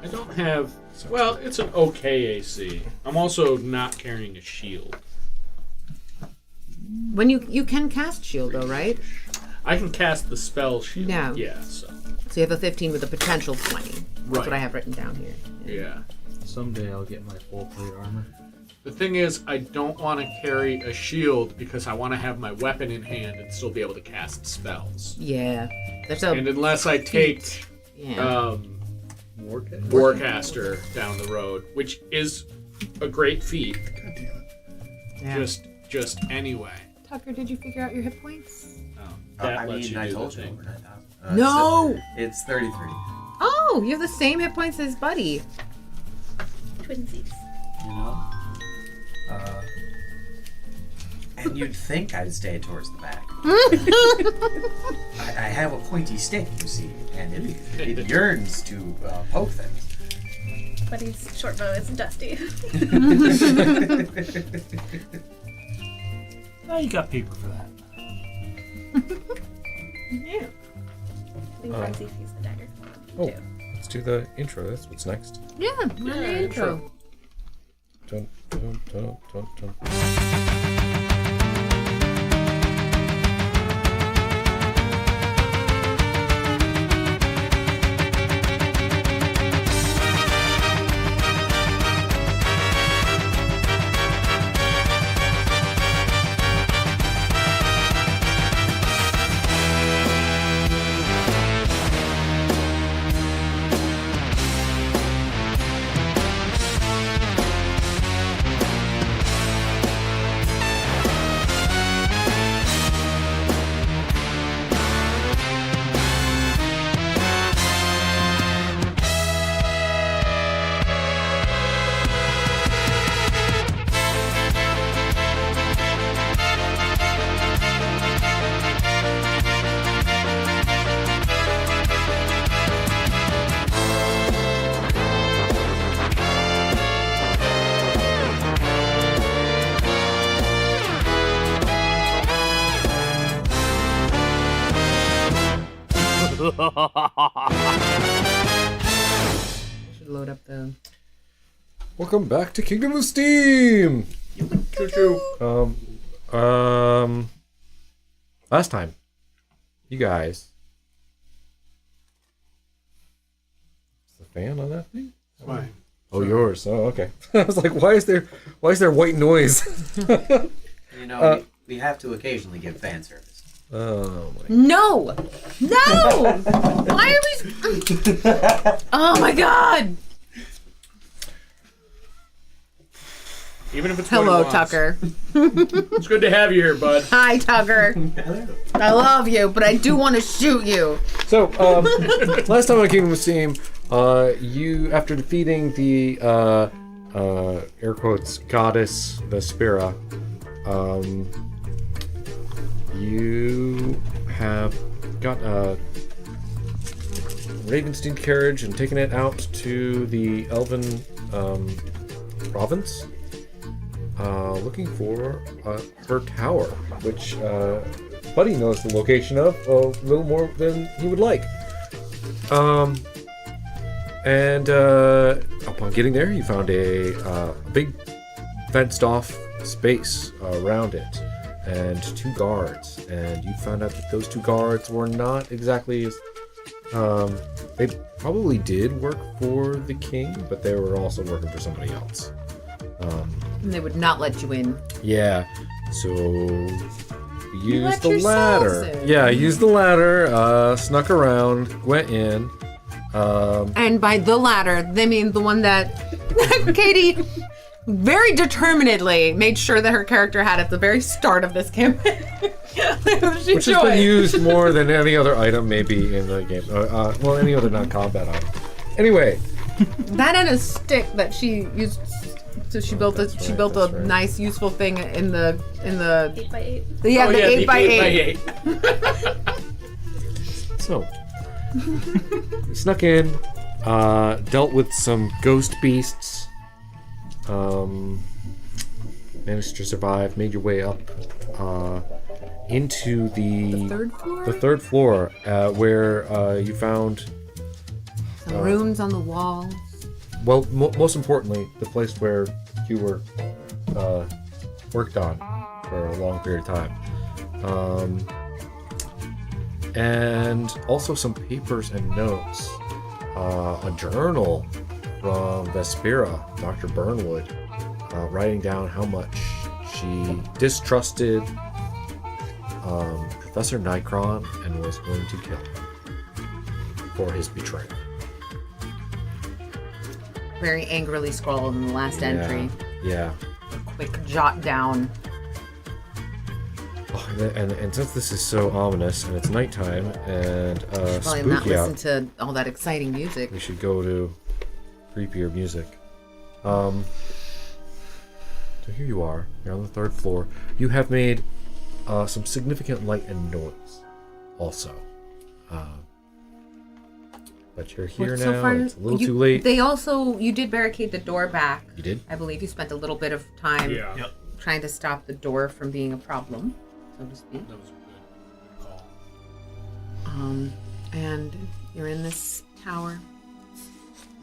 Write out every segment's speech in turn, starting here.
I don't have... Well, it's an okay AC. I'm also not carrying a shield. When you can cast shield though, right? I can cast the spell shield. Yeah. Yeah, so... So you have a 15 with a potential 20. That's Right. what I have written down here. Yeah. Someday I'll get my full plate armor. The thing is, I don't want to carry a shield because I want to have my weapon in hand and still be able to cast spells. Yeah. There's a... And unless I take Yeah. Warcaster down the road, which is a great feat. God damn it. Yeah. Just anyway. Tucker, did you figure out your hit points? That I lets mean, you I do told the you thing. over 9,000. No! It's 33. Oh, you have the same hit points as Buddy. Twinsies. You know? And you'd think I'd stay towards the back. I have a pointy stick, you see, and it yearns to poke things. But his short bow is dusty. Oh, you got paper for that. Yeah. I think Frenzy used the dagger. Oh, Too. let's do the intro. That's what's next. Yeah, we're in the intro. Dun, dun, dun, dun, dun. Should load up the... Welcome back to Kingdom of Steam. Choo-choo. Last time, you guys. Is the fan on that thing? Why? Oh, yours. Oh, okay. I was like, why is there white noise? You know, we have to occasionally give fan service. Oh my. No! No! Why are we... Oh my god! Even if it's Hello, what he wants. Tucker. It's good to have you here, bud. Hi, Tucker. I love you, but I do want to shoot you. So, last time on Kingdom of Steam, you, after defeating the, air quotes, goddess, Vespera, you have got a Ravenstein carriage and taken it out to the Elven, province, looking for her tower, which Buddy knows the location of a little more than he would like. And upon getting there, you found a big fenced-off space around it, and 2 guards. And you found out that those 2 guards were not exactly as... they probably did work for the king, but they were also working for somebody else. And they would not let you in. Yeah, so use let the yourselves ladder. in. Yeah, use the ladder, snuck around, went in. And by the ladder, they mean the one that Katie very determinededly made sure that her character had at the very start of this campaign. Which has been used more than any other item maybe in the game. Well, any other non-combat item. Anyway. That and a stick that she used. So she built a right. nice useful thing in the 8x8. Yeah, Oh, the yeah, 8x8. So, you snuck in, dealt with some ghost beasts, managed to survive, made your way up into the third floor? The third floor, where you found Some runes on the walls. Well, most importantly, the place where you were worked on for a long period of time. And also some papers and notes. A journal from Vespera, Dr. Burnwood, writing down how much she distrusted Professor Nikron and was going to kill him for his betrayal. Very angrily scrawled in the last entry. Yeah. A quick jot down. Oh, and since this is so ominous and it's nighttime and Probably not spooky listen out, to all that exciting music. we should go to creepier music. So here you are. You're on the 3rd floor. You have made some significant light and noise also. But you're here So now. far, It's a little too late. You did barricade the door back. You did? I believe you spent a little bit of time Yeah. trying to stop the door from being a problem, so to speak. That was a good call. And you're in this tower.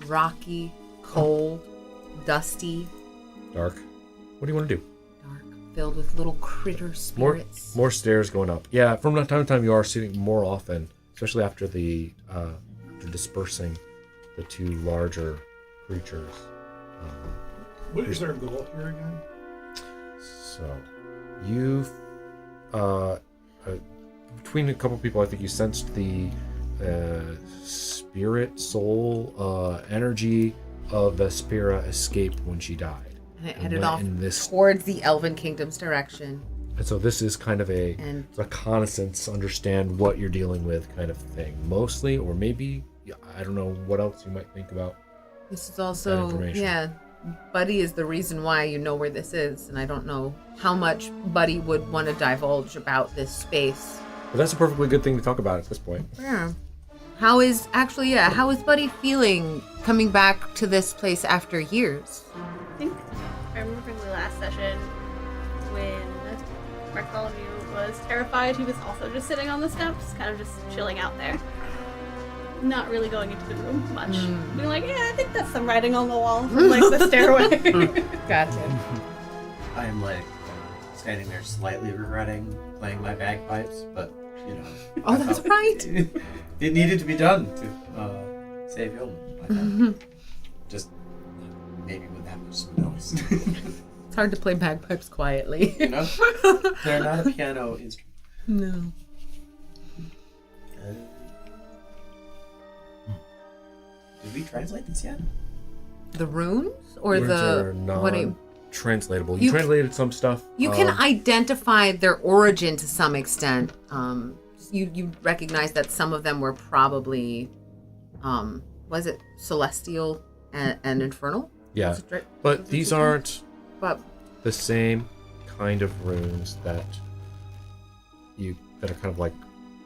Rocky, cold, dusty, Dark. What do you want to do? dark, filled with little critter spirits. More stairs going up. Yeah, from time to time you are seeing more often, especially after the after dispersing the 2 larger creatures. What is our goal here again? So, you've between a couple people, I think you sensed the spirit, soul, energy of Vespera escape when she died. And it and headed went off in this. towards the Elven Kingdom's direction. And so this is kind of a And- reconnaissance, understand what you're dealing with kind of thing, mostly, or maybe I don't know what else you might think about. This is also, information. yeah, Buddy is the reason why you know where this is, and I don't know how much Buddy would want to divulge about this space. But that's a perfectly good thing to talk about at this point. Yeah. How is Buddy feeling coming back to this place after years? I think I remember from the last session when Bartholomew was terrified, he was also just sitting on the steps, kind of just chilling out there. Not really going into the room much. Being like, yeah, I think that's some writing on the wall from like the stairway. Gotcha. I am like standing there slightly regretting playing my bagpipes, but you know. Oh, I that's felt right. It needed to be done to save Hillman. Just maybe with that much noise. It's hard to play bagpipes quietly. You know, they're not a piano instrument. No. Did we translate this yet? The runes or Words are what do you, non-translatable. You You translated some stuff. you can identify their origin to some extent. You recognize that some of them were probably was it celestial and infernal? Yeah, Was it dra- but was it these different? aren't But the same kind of runes that are kind of like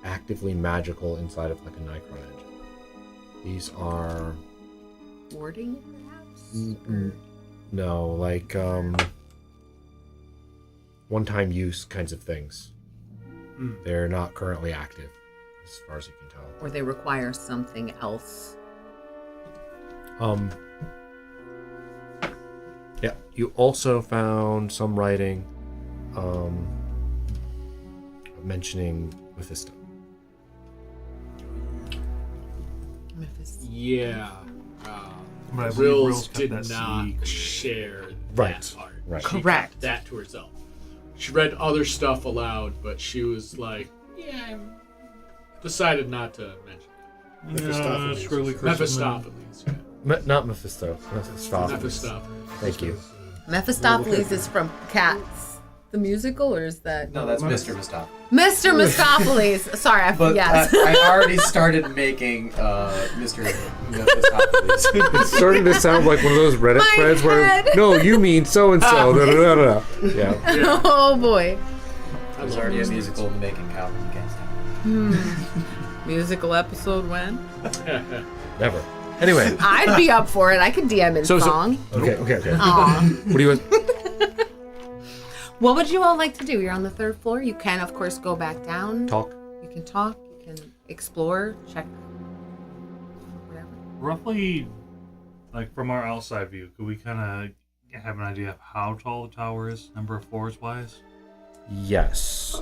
actively magical inside of like a Nikron engine. These are warding, perhaps. no, like one-time use kinds of things. They're not currently active, as far as you can tell. Or they require something else. Yeah, you also found some writing mentioning Mephisto. Mephisto. Yeah. But I believe Rills Rills kept did that not secret. share Right, that part. right. She Correct. kept that to herself. She read other stuff aloud, but she was like, yeah, I decided not to mention it. Mephistopheles. Squirrely Christmas Mephistopheles, yeah. Not Mephisto. Mephistopheles. Mephistopheles. Thank you. Mephistopheles is from Cats, the musical, or is that No, that's Mr. Mistopheles. Mr. Mephistopheles? Sorry, But yes. I already started making Mr. Mephistopheles. It's starting to sound like one of those Reddit My threads where, head. no, you mean so and so. Yeah. Oh boy. There's already a musical in the making, Calvin. You can't stop. Musical episode when? Never. Anyway. I'd be up for it. I could DM in So- song. Okay. Aw. What do you? What would you all like to do? You're on the 3rd floor. You can, of course, go back down. Talk. You can talk. You can explore. Check. Whatever. roughly, like from our outside view, could we kind of have an idea of how tall the tower is, number of floors wise? Yes.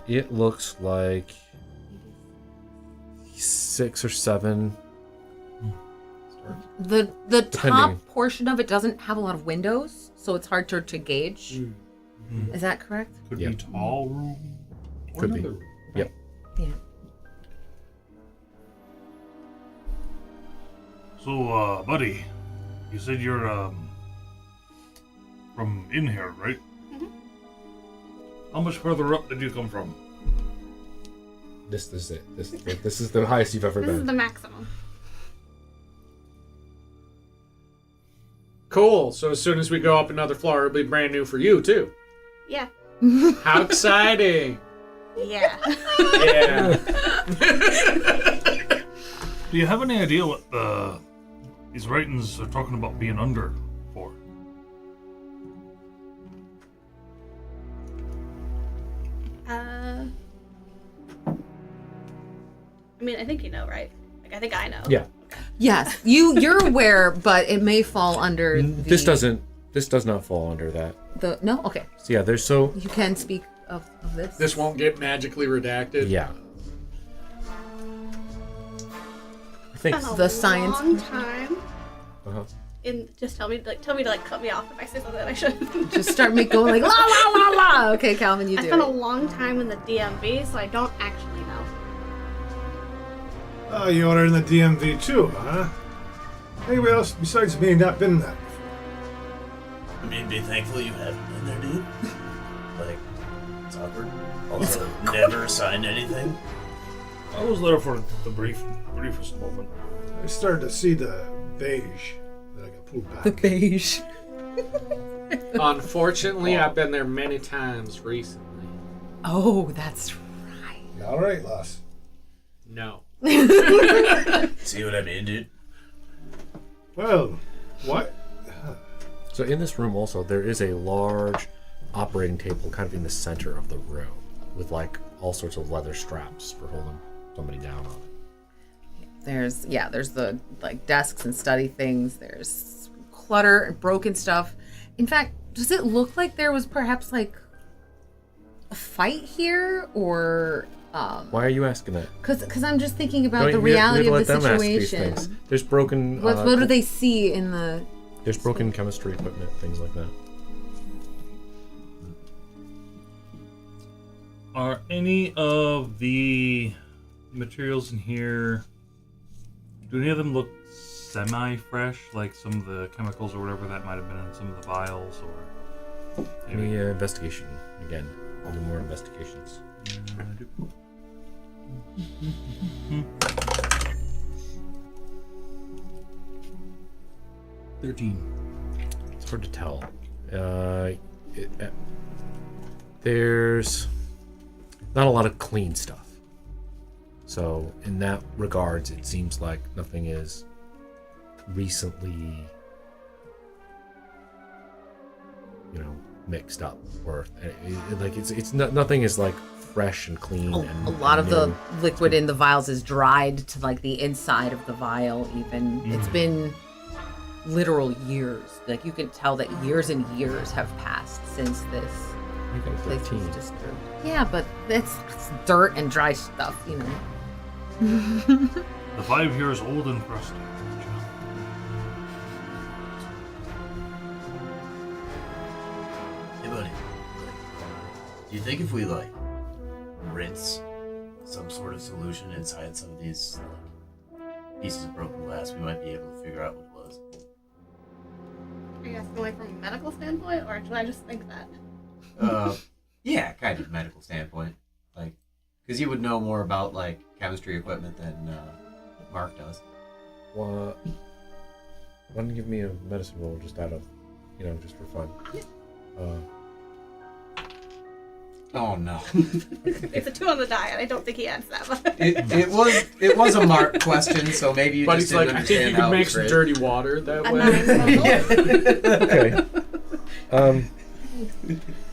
It looks like 6 or 7. The Depending. top portion of it doesn't have a lot of windows, so it's hard to gauge. Is that correct? Could Yeah. be tall room. or Could be. another room. Yep. Yeah. So, buddy, you said you're from in here, right? How much further up did you come from? This is it. This is the highest you've ever This is been. the maximum. Cool. So as soon as we go up another floor, it'll be brand new for you too. Yeah. How exciting! Yeah. Yeah. Do you have any idea what these writings are talking about being under for? I mean, I think you know, right? Like, I think I know. Yeah. Yes, you're aware, but it may fall under. This does not fall under that. No. Okay, So yeah, there's you can speak of this. This won't get magically redacted. yeah. I think Been a The science- long time. uh-huh. Just tell me to cut me off if I say something that I shouldn't. Just start going like la la la la. Okay, Calvin, you I do spent a it. long time in the DMV, so I don't actually know. Oh, you are in the DMV too, huh? Anybody else besides me not been that before? I mean, be thankful you haven't been there, dude. Like, it's awkward. Also, never signed anything. I was there for the briefest moment. I started to see the beige that I got pulled back. The beige. Unfortunately, I've been there many times recently. Oh, that's right. All right, Lass. No. See what I mean, dude? Well, what? So in this room also there is a large operating table kind of in the center of the room with like all sorts of leather straps for holding somebody down on it. There's the like desks and study things. There's clutter and broken stuff. In fact, does it look like there was perhaps like a fight here or Why are you asking that? Because I'm just thinking about No, the we have to reality of let the them ask these situation. things. There's broken. What do they see in the? There's broken chemistry equipment, things like that. Are any of the materials in here, do any of them look semi-fresh, like some of the chemicals or whatever that might have been in some of the vials, or Any investigation again? Any more investigations? It's hard to tell. There's not a lot of clean stuff. So in that regards, it seems like nothing is recently, mixed up, or nothing is like fresh and clean. And A lot of new. the liquid in the vials is dried to like the inside of the vial. Even it's been literal years. Like you can tell that years and years have passed since this You got place 13. was disturbed. Yeah, but it's dirt and dry stuff, the vibe here is old and crusty. Hey, buddy. Do you think if we, rinse some sort of solution inside some of these pieces of broken glass, we might be able to figure out what it was? Are you asking like from a medical standpoint, or should I just think that? Yeah, kind of medical standpoint. Because you would know more about, chemistry equipment than Mark does. Why don't you give me a medicine roll just out of, just for fun? Oh, no. It's a 2 on the die, and I don't think he adds that much. It was a Mark question, so maybe you But just he's like, didn't I think understand you how can it make was some phrased. dirty water that A way. 9 total. Okay.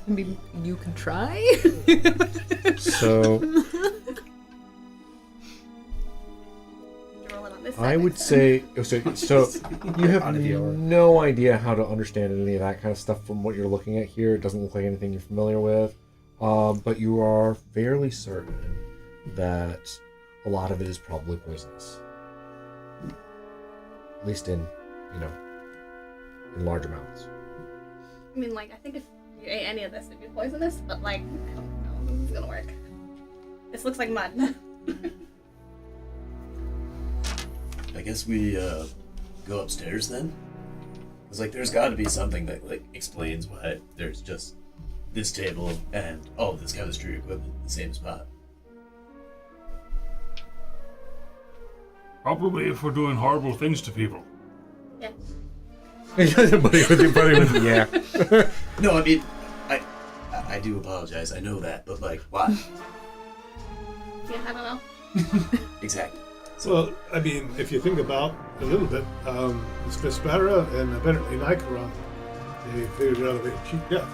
I mean, you can try. So Roll it on on this. I side would next say so. You have Out of the order. no idea how to understand any of that kind of stuff from what you're looking at here. It doesn't look like anything you're familiar with, but you are fairly certain that a lot of it is probably poisonous. At least in large amounts. I mean, like, I think if you ate any of this, it'd be poisonous, but, like, I don't know if this is gonna work. This looks like mud. I guess we go upstairs then. Cause like there's got to be something that like explains why there's just this table and all of this chemistry equipment in the same spot. Probably if we're doing horrible things to people. Yeah. Yeah. No, I mean, I do apologize. I know that, but like, why? Yeah, I don't know. Exactly. Well, I mean, if you think about a little bit, this Vespera and apparently Nikaron, they figured out a way to cheat death.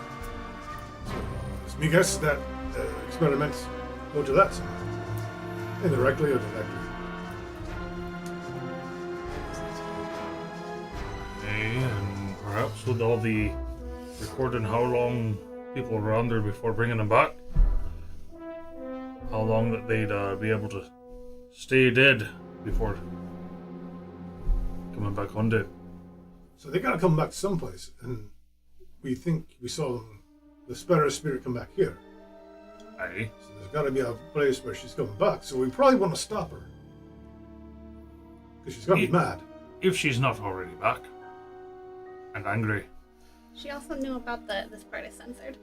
So it's me guess that experiments go to that side, indirectly or directly. And perhaps with all the recording how long people were under before bringing them back, how long that they'd be able to stay dead before coming back undead. So they gotta come back someplace, and we think we saw the spirit come back here. Aye. So there's gotta be a place where she's coming back. So we probably want to stop her. Because she's gonna be mad. If she's not already back and angry. She also knew about this part is censored.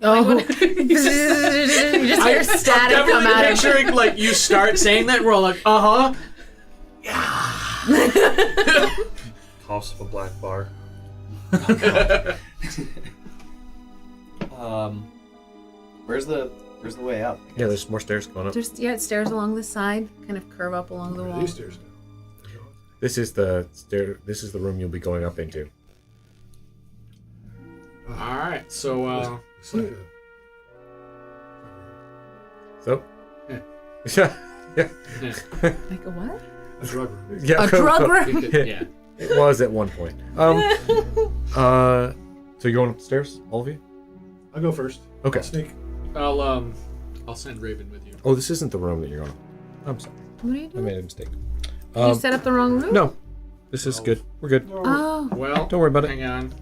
Oh, you just hear static I'm come out definitely of picturing like you start saying that, and we're all like, uh huh. Toss of a black bar. Where's the way up? Yeah, there's more stairs going up. There's it's stairs along the side, kind of curve up along the Where are wall. these stairs go? This is the stair. This is the room you'll be going up into. All right, so It's like So. Yeah. Yeah. Like a what? a drug room. Yeah. A drug room? yeah. It was at one point. So you're going upstairs, all of you? I'll go first. Okay. I'll sneak. I'll send Raven with you. Oh, this isn't the room that you're going. I'm sorry. What are you I doing? made a mistake. You set up the wrong room? No. This is good. We're good. Oh. Well, Don't worry about it. hang on.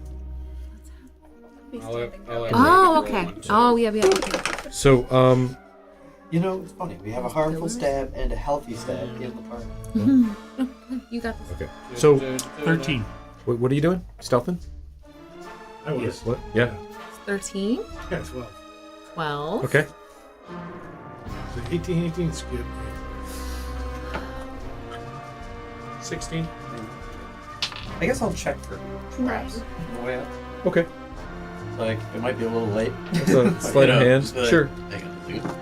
He's I'll let- standing I'll let- there. Oh, okay. Oh, yeah, yeah. Okay. So, You know, it's funny. We have a harmful stab and a healthy stab in the party. You got this. okay. So, 13. what are you doing? Stealthing? I was. Yes. What? Yeah. 13, Yeah, 12. 12. Okay. So 18 is good. 16. I guess I'll check for traps on the way up. Okay. Like, it might be a little late. So, sleight of hand. just be like, Sure. Hang on a second.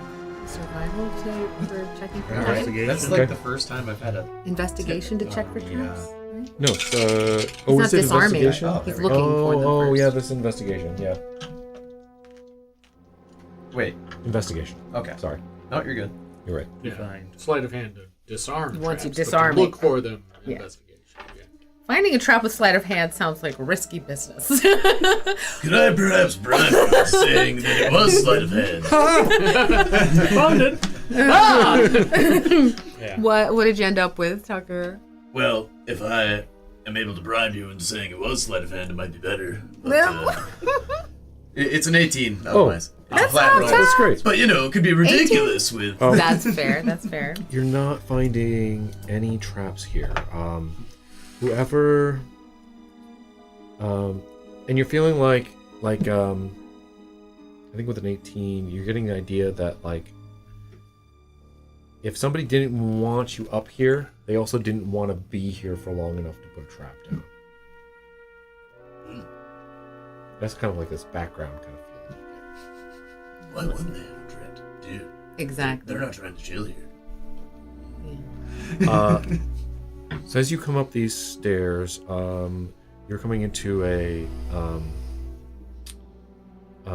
Survival for checking for Alright. traps. Investigation. That's like Okay. the first time I've had a. Investigation to check for Yeah. traps. Right? No, it's, He's oh, not is it disarming. investigation? Oh, He's there we looking for them Oh, first. yeah, this is investigation. Yeah. Wait. Investigation. Okay. Sorry. No, you're good. You're right. Yeah. Find. Sleight of hand to disarm. Once you traps, but to disarm it. look for them. Yeah. Investigation. Yeah. Finding a trap with sleight of hand sounds like risky business. Could I perhaps bribe you by saying that it was sleight of hand? Found it. Yeah. What did you end up with, Tucker? Well, if I am able to bribe you into saying it was sleight of hand, it might be better. But, Well- it's an 18 otherwise. It's a flat roll. That's great. But you know, it could be ridiculous with. Um, That's fair. That's fair. You're not finding any traps here. Whoever, and you're feeling like, I think with an 18, you're getting the idea that like, if somebody didn't want you up here, they also didn't want to be here for long enough to put a trap down. That's kind of like this background kind of feeling. Why wouldn't they have a dread? Dude, Exactly. they're not trying to chill here. So as you come up these stairs, you're coming into a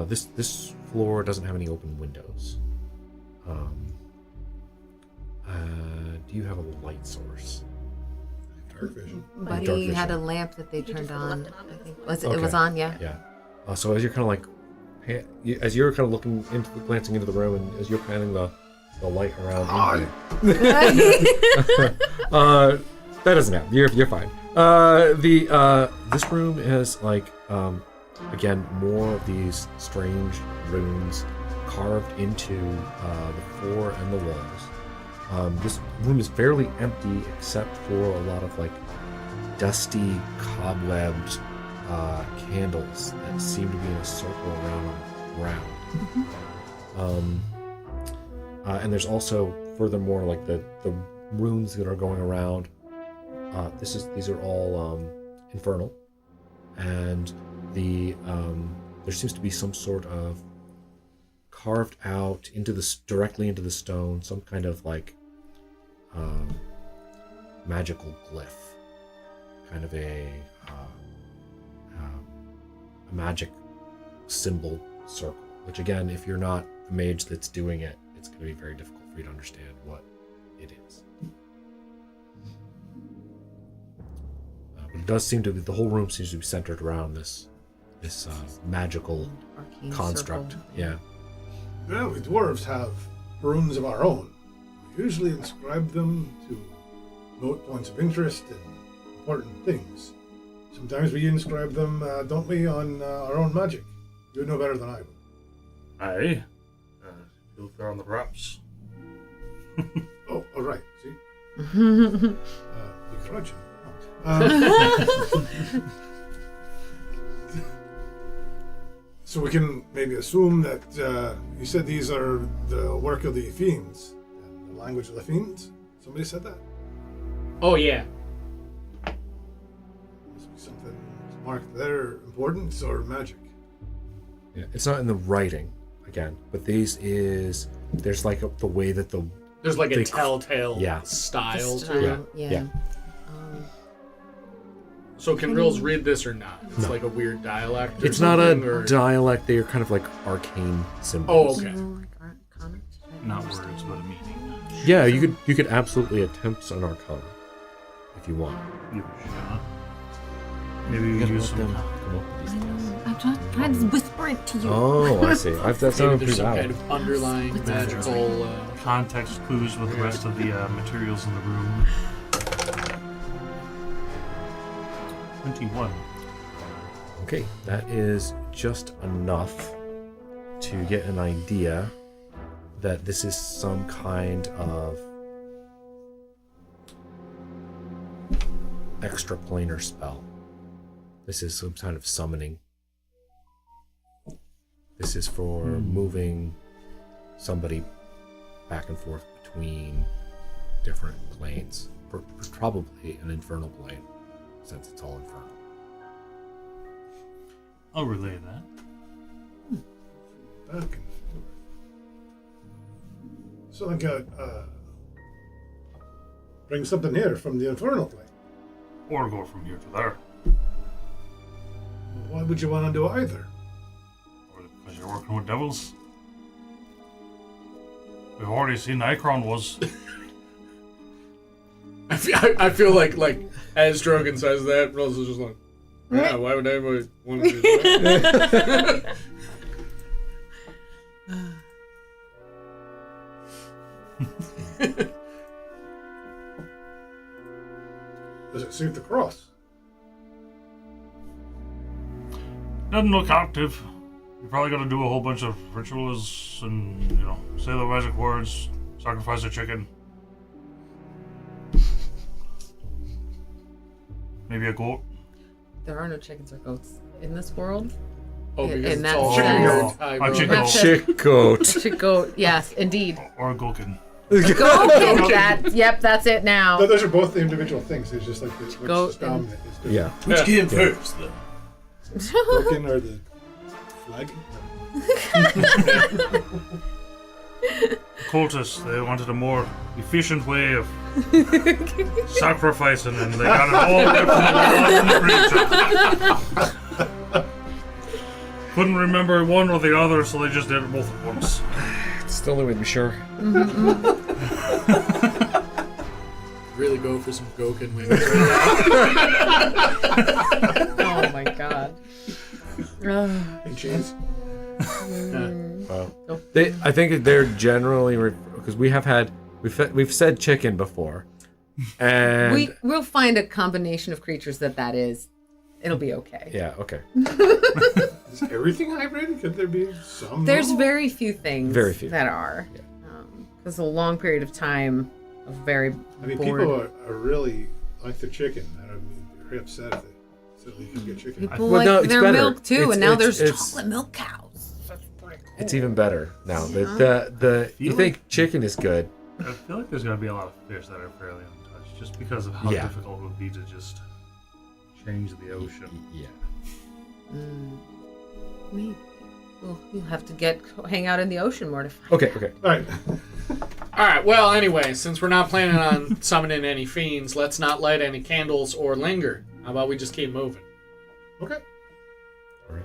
this floor doesn't have any open windows. Do you have a light source? Dark vision. Dark Buddy had a vision. lamp that they just turned left on. it on. I think it was on, yeah. Yeah. So as you're kind of like, as you're kind of looking into, glancing into the room, and as you're panning the light around. That doesn't happen. You're fine. This room is like again more of these strange runes carved into the floor and the walls. This room is fairly empty except for a lot of like dusty, cobwebbed candles that seem to be in a circle around on the ground. And there's also, furthermore, like the runes that are going around. These are all infernal, and there seems to be some sort of carved out directly into the stone, some kind of like magical glyph, kind of a magic symbol circle. Which again, if you're not the mage that's doing it, it's going to be very difficult for you to understand what it is. But it does seem to be, the whole room seems to be centered around this magical Arcane construct. circle. Yeah. Well, we dwarves have runes of our own. We usually inscribe them to note points of interest and important things. Sometimes we inscribe them, don't we, on our own magic. You know better than I would. Aye. You look there on the wraps. Oh, all right. See, begrudging. So we can maybe assume that you said these are the work of the fiends, and the language of the fiends. Somebody said that. Oh yeah. Must be something marked there, importance or magic. Yeah. It's not in the writing again, but there's like the way that There's like a They- telltale yeah. style The to it. style, Yeah. Um, So can Rills read this or not? It's No. like a weird dialect. Or it's not a something, or... dialect. They are kind of like arcane symbols. Oh, okay. Not words, but a meaning. Yeah, you could absolutely attempt an arcana if you want. Give it a shot. Maybe You you gotta use let some. them come up with these things. I'm just trying to whisper it to you. Oh, I see. That Maybe sounds there's pretty some loud. kind of underlying magical. Context clues with the rest of the materials in the room. 21. Okay, that is just enough to get an idea that this is some kind of extraplanar spell. This is some kind of summoning. This is for moving somebody back and forth between different planes. Probably an infernal plane, since it's all infernal. I'll relay that. Back and forth. So like bring something here from the infernal plane. Or go from here to there. Why would you want to do either? Or because you're working with devils. We've already seen Icron was. I feel like as Drogon says that, Rills is just like, yeah, why would anybody want to do that? Does it suit the cross? Doesn't look active. You probably got to do a whole bunch of rituals and, say the magic words, sacrifice a chicken. Maybe a goat. There are no chickens or goats in this world. Oh, In because it's that all sense. weird A Tyrone. chicken. That's Chick goat. Chick goat, yes, indeed. Or a gulkin. Go that. Yep, that's it now. No, those are both the individual things. It's just like which Goat is dominant is different. Yeah. Which came first, though? Broken or the flag? Cultists, they wanted a more efficient way of sacrificing, and they got it all away from the creature. Couldn't remember one or the other, so they just did it both at once. Still only made me sure. really go for some Goken wings right Oh my god. And cheese. I think they're generally because we've said chicken before, and We'll find a combination of creatures that is. It'll be okay. yeah, okay, Is everything hybrid? Could there be some? There's normal? very few things Very few. that are. There's a long period of time of very I mean, bored. people are really like the chicken. I don't mean, they're very upset if they suddenly can get chicken. People Well, like no, it's their better. milk too, It's- and now it's- there's it's- chocolate milk cows. That's pretty cool. it's even better now. Yeah. You think chicken is good? I feel like there's got to be a lot of fish that are fairly untouched, just because of how Yeah. difficult it would be to just change the ocean. Yeah. Maybe. Well, you'll have to hang out in the ocean more to find. Okay. All right. All right. Well, anyway, since we're not planning on summoning any fiends, let's not light any candles or linger. How about we just keep moving? Okay. All right.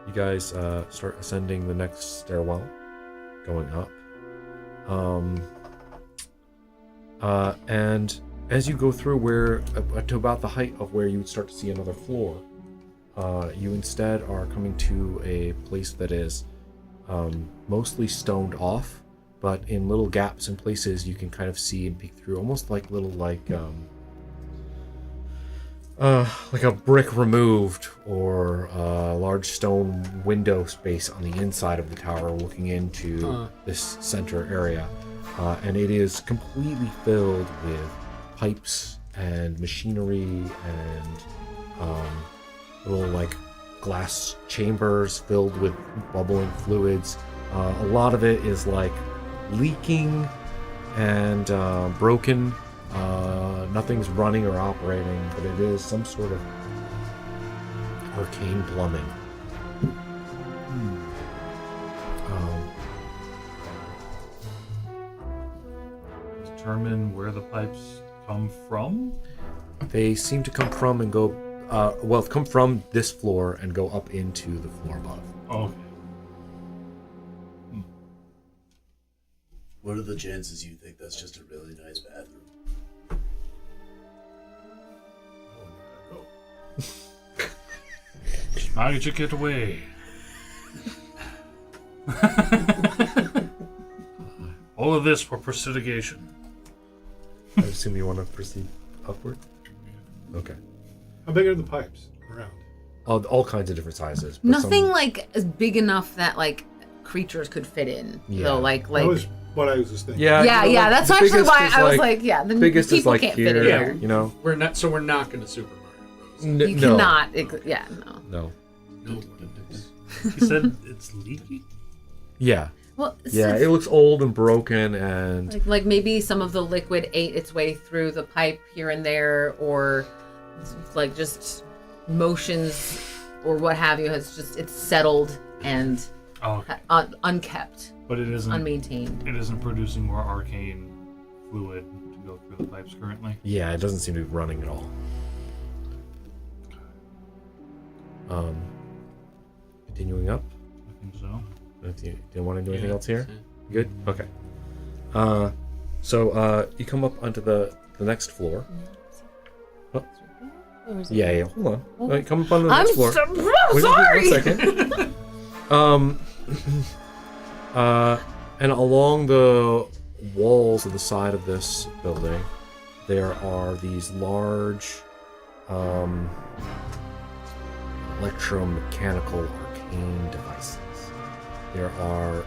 You guys start ascending the next stairwell, going up. And as you go through to about the height of where you would start to see another floor, you instead are coming to a place that is mostly stoned off, but in little gaps and places you can kind of see and peek through, almost like a brick removed or a large stone window space on the inside of the tower looking into this center area. And it is completely filled with pipes and machinery and little like glass chambers filled with bubbling fluids. A lot of it is like leaking and broken. Nothing's running or operating, but it is some sort of arcane plumbing. Determine where the pipes come from? They seem to come from and go, come from this floor and go up into the floor above. Okay. What are the chances you think that's just a really nice bathroom? Magic it away. All of this for prestidigitation. I assume you want to proceed upward? Okay. How big are the pipes around? All kinds of different sizes. but Nothing some- like as big enough that like creatures could fit in. Yeah. Though, like That was what I was just thinking. Yeah, yeah, you know, yeah. like, That's the actually biggest why is I was like, yeah, the biggest is people like can't here, fit in Yeah. there. you know? We're not going to Super Mario Bros. You No. cannot. Yeah, no. No. No. He said it's leaky? Yeah. Well, it's Yeah, just- it looks old and broken and like maybe some of the liquid ate its way through the pipe here and there, or like just motions or what have you it's settled and Oh, okay. unkept, But it isn't. unmaintained. It isn't producing more arcane fluid to go through the pipes currently. yeah, it doesn't seem to be running at all. Continuing up. I think so. Do you want to do anything Yeah, else here? that's it. Good? Okay. So you come up onto the next floor. Yeah, hold on. Wait, come up on the I'm next floor. Wait, sorry. 1 second. And along the walls of the side of this building, there are these large electromechanical arcane devices. There are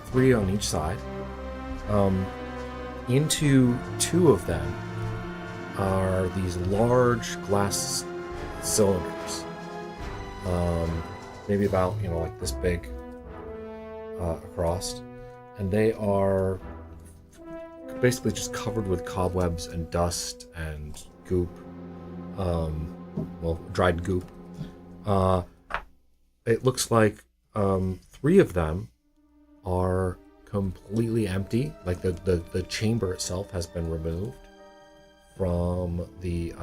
3 on each side. Into 2 of them are these large glass cylinders. Maybe about, like this big across. And they are basically just covered with cobwebs and dust and goop. Dried goop. It looks like 3 of them are completely empty. Like the chamber itself has been removed from the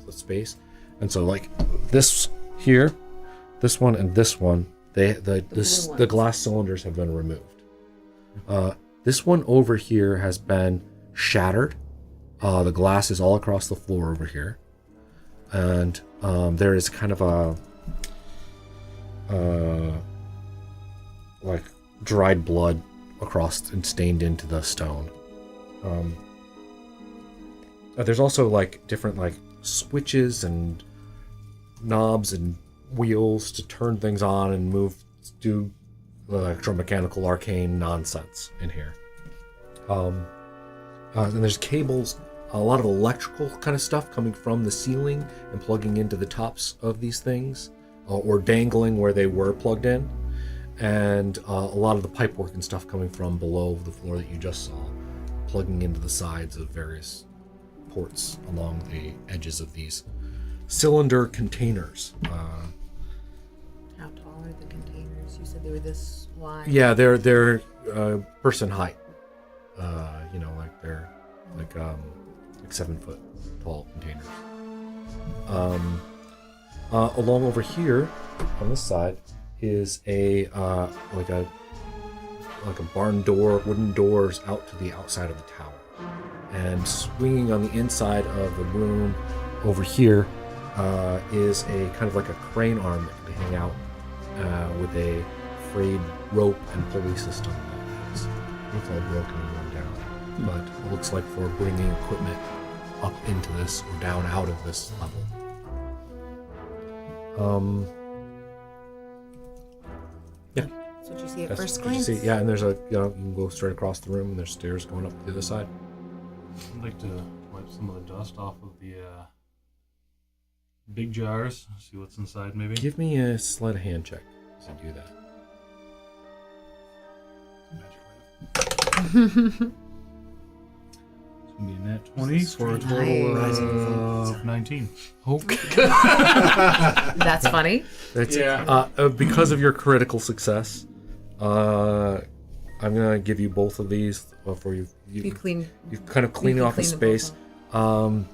space. And so like this here, this one and this one, the glass cylinders have been removed. This one over here has been shattered The glass is all across the floor over here. And there is kind of a like dried blood across and stained into the stone. There's also like different like switches and knobs and wheels to turn things on and move, do electromechanical arcane nonsense in here. And there's cables, a lot of electrical kind of stuff coming from the ceiling and plugging into the tops of these things, or dangling where they were plugged in, and a lot of the pipework and stuff coming from below the floor that you just saw, plugging into the sides of various ports along the edges of these cylinder containers. How tall are the containers? You said they were this wide. Yeah, they're person height. Like they're like 7 foot tall containers. Along over here on this side is a barn door, wooden doors out to the outside of the tower. And swinging on the inside of the room over here is a kind of like a crane arm that can hang out with a frayed rope and pulley system that is it's all broken and worn down. But it looks like for bringing equipment up into this or down out of this level. Yeah. That's what you see at That's first what you glance. see. Yeah, and there's you can go straight across the room and there's stairs going up the other side. I'd like to wipe some of the dust off of the big jars, see what's inside maybe. Give me a sleight of hand check as you do that. It's going to be a nat 20 for a total Nice. of 19. Okay. That's funny. That's, Yeah. Because of your critical success, I'm gonna give you both of these for you. You clean. You kind of cleaning can off the clean them space. both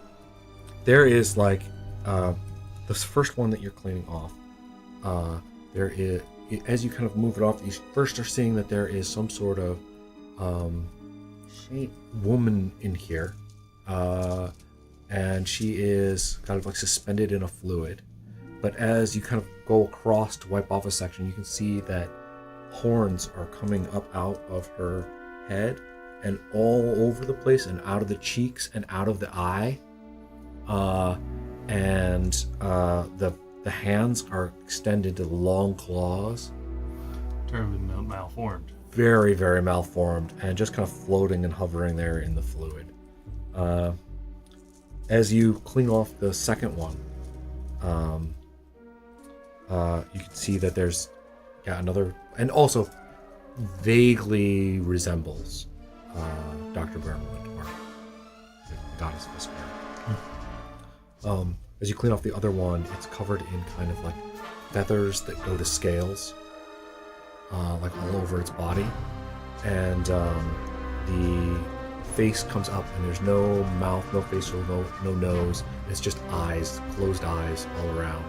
There is like this first one that you're cleaning off. There is, as you kind of move it off, you first are seeing that there is some sort of Shape. woman in here, and she is kind of like suspended in a fluid. But as you kind of go across to wipe off a section, you can see that horns are coming up out of her head and all over the place and out of the cheeks and out of the eye. The hands are extended to long claws. Terribly malformed. Very, very malformed and just kind of floating and hovering there in the fluid. As you clean off the second one, you can see that there's another, and also vaguely resembles Dr. Vermont, or the goddess Vesper. As you clean off the other one, it's covered in kind of like feathers that go to scales, like all over its body, and the face comes up, and there's no mouth, no facial, no nose. It's just eyes, closed eyes all around.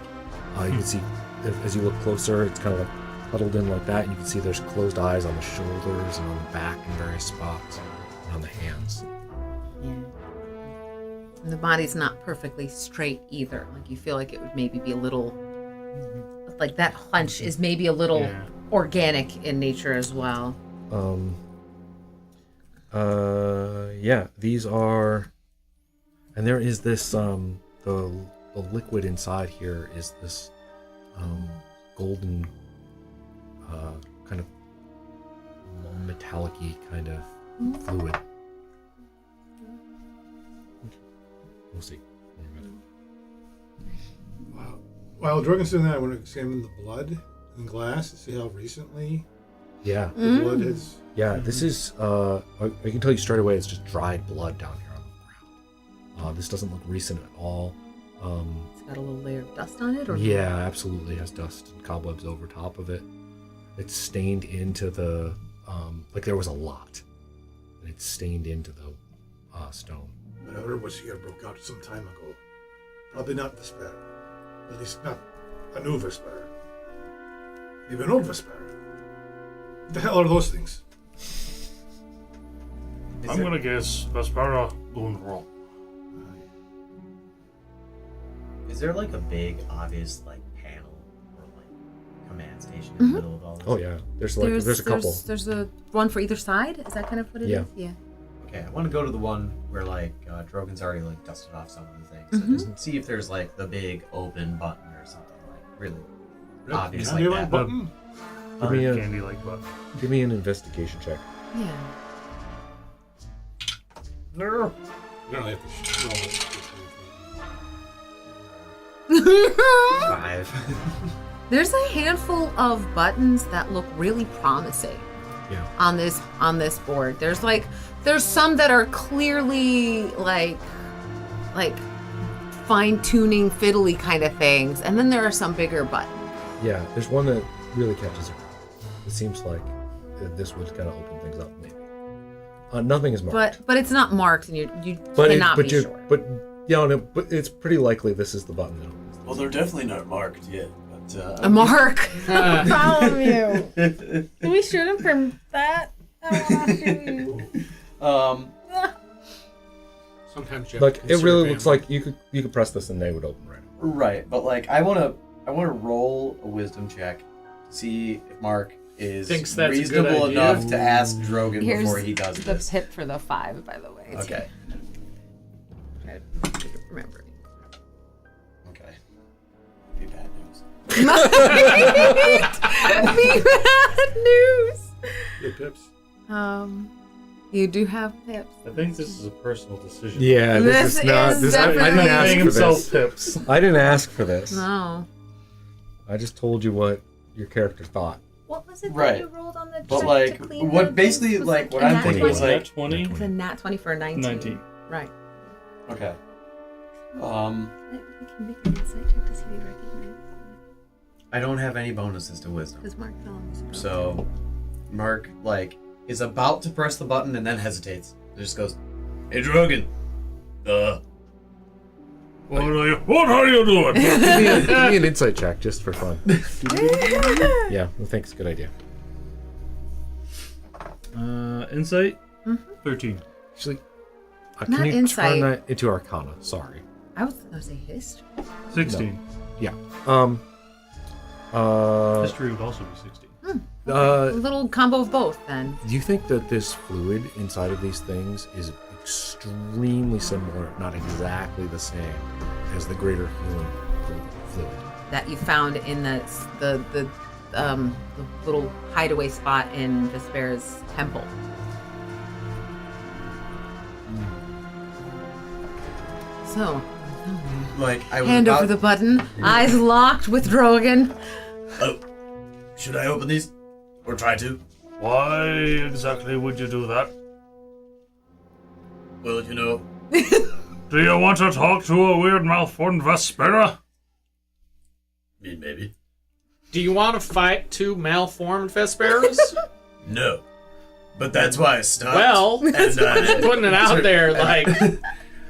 You can see, as you look closer, it's kind of like huddled in like that, and you can see there's closed eyes on the shoulders and on the back in various spots, and on the hands. Yeah. And the body's not perfectly straight either. Like you feel like it would maybe be a little, like that hunch is maybe a little organic in nature as well. These are, and there is this the liquid inside here is this golden kind of metallic-y kind of fluid. We'll see. Wow. While Drogon's doing that, I want to examine the blood in glass to see how recently Yeah. the blood has. Yeah, this is, I can tell you straight away, it's just dried blood down here on the ground. This doesn't look recent at all. It's got a little layer of dust on it, or Yeah, absolutely has dust and cobwebs over top of it. It's stained into the, like there was a lot. And it's stained into the stone. But I heard what she had broke out some time ago. Probably not Vesper. At least not a new Vesper. Maybe an old Vesper. What the hell are those things? I'm gonna guess Vespera going wrong. Is there like a big, obvious like panel or like command station in the middle of all this? Oh yeah, there's a couple. There's a one for either side. Is that kind of what it is? Yeah. Okay, I want to go to the one where like Drogon's already like dusted off some of the things. So just see if there's like the big open button or something like really obvious like that. Button? Give me a- candy like button. Give me an investigation check. Yeah. No. You don't have to roll it. 5. There's a handful of buttons that look really promising. Yeah. On this board. There's some that are clearly like fine tuning fiddly kind of things, and then there are some bigger buttons. Yeah, there's one that really catches your eye. It seems like this would kind of open things up, maybe. Nothing is marked. But it's not marked, and you cannot be sure. But it's pretty likely this is the button that opens. Well, they're definitely not marked yet. But, A mark. Follow you. Can we shoot him from that? I don't want to shoot you. Sometimes you have Like to it consider really looks family. like you could press this and they would open right up. Right, but like I wanna roll a wisdom check to see if Mark is Thinks that's a good reasonable idea. enough to ask Drogon before he does the this. pip for the 5, by the way. Okay. Remember. Okay. Be bad news. Be bad news. The pips. You do have pips. I think this is a personal decision. Yeah, This this is not. is This, I definitely- didn't ask Paying for himself this. pips. I didn't ask for this. No. I just told you what your character thought. What was it Right. that you rolled on the But check like to clean what the basically things? Was like it what a I'm nat thinking 20? is like 20? It's a nat 20 for a 19. 19. Right. okay. We can make an insight check to see if you recognize. I don't have any bonuses to wisdom. Because Mark fell on the spell. So Mark like is about to press the button and then hesitates. It just goes, hey, Drogon. What are you doing? Give me an insight check just for fun. Yeah, I think it's a good idea. Insight? 13. Actually, Not can you insight. turn that into Arcana? Sorry. I was going to say history. 16. Yeah. History would also be 16. A little combo of both, then. Do you think that this fluid inside of these things is extremely similar, if not exactly the same, as the greater healing fluid? That you found in the little hideaway spot in Vesper's temple. So, like I was hand about, over the button, eyes locked with Drogon. Oh, should I open these? Or try to? Why exactly would you do that? Well, you know, Do you want to talk to a weird malformed Vespera? I mean, maybe. Do you want to fight two malformed Vesperas? No. But that's why I stopped. Well, and, putting it out there, like,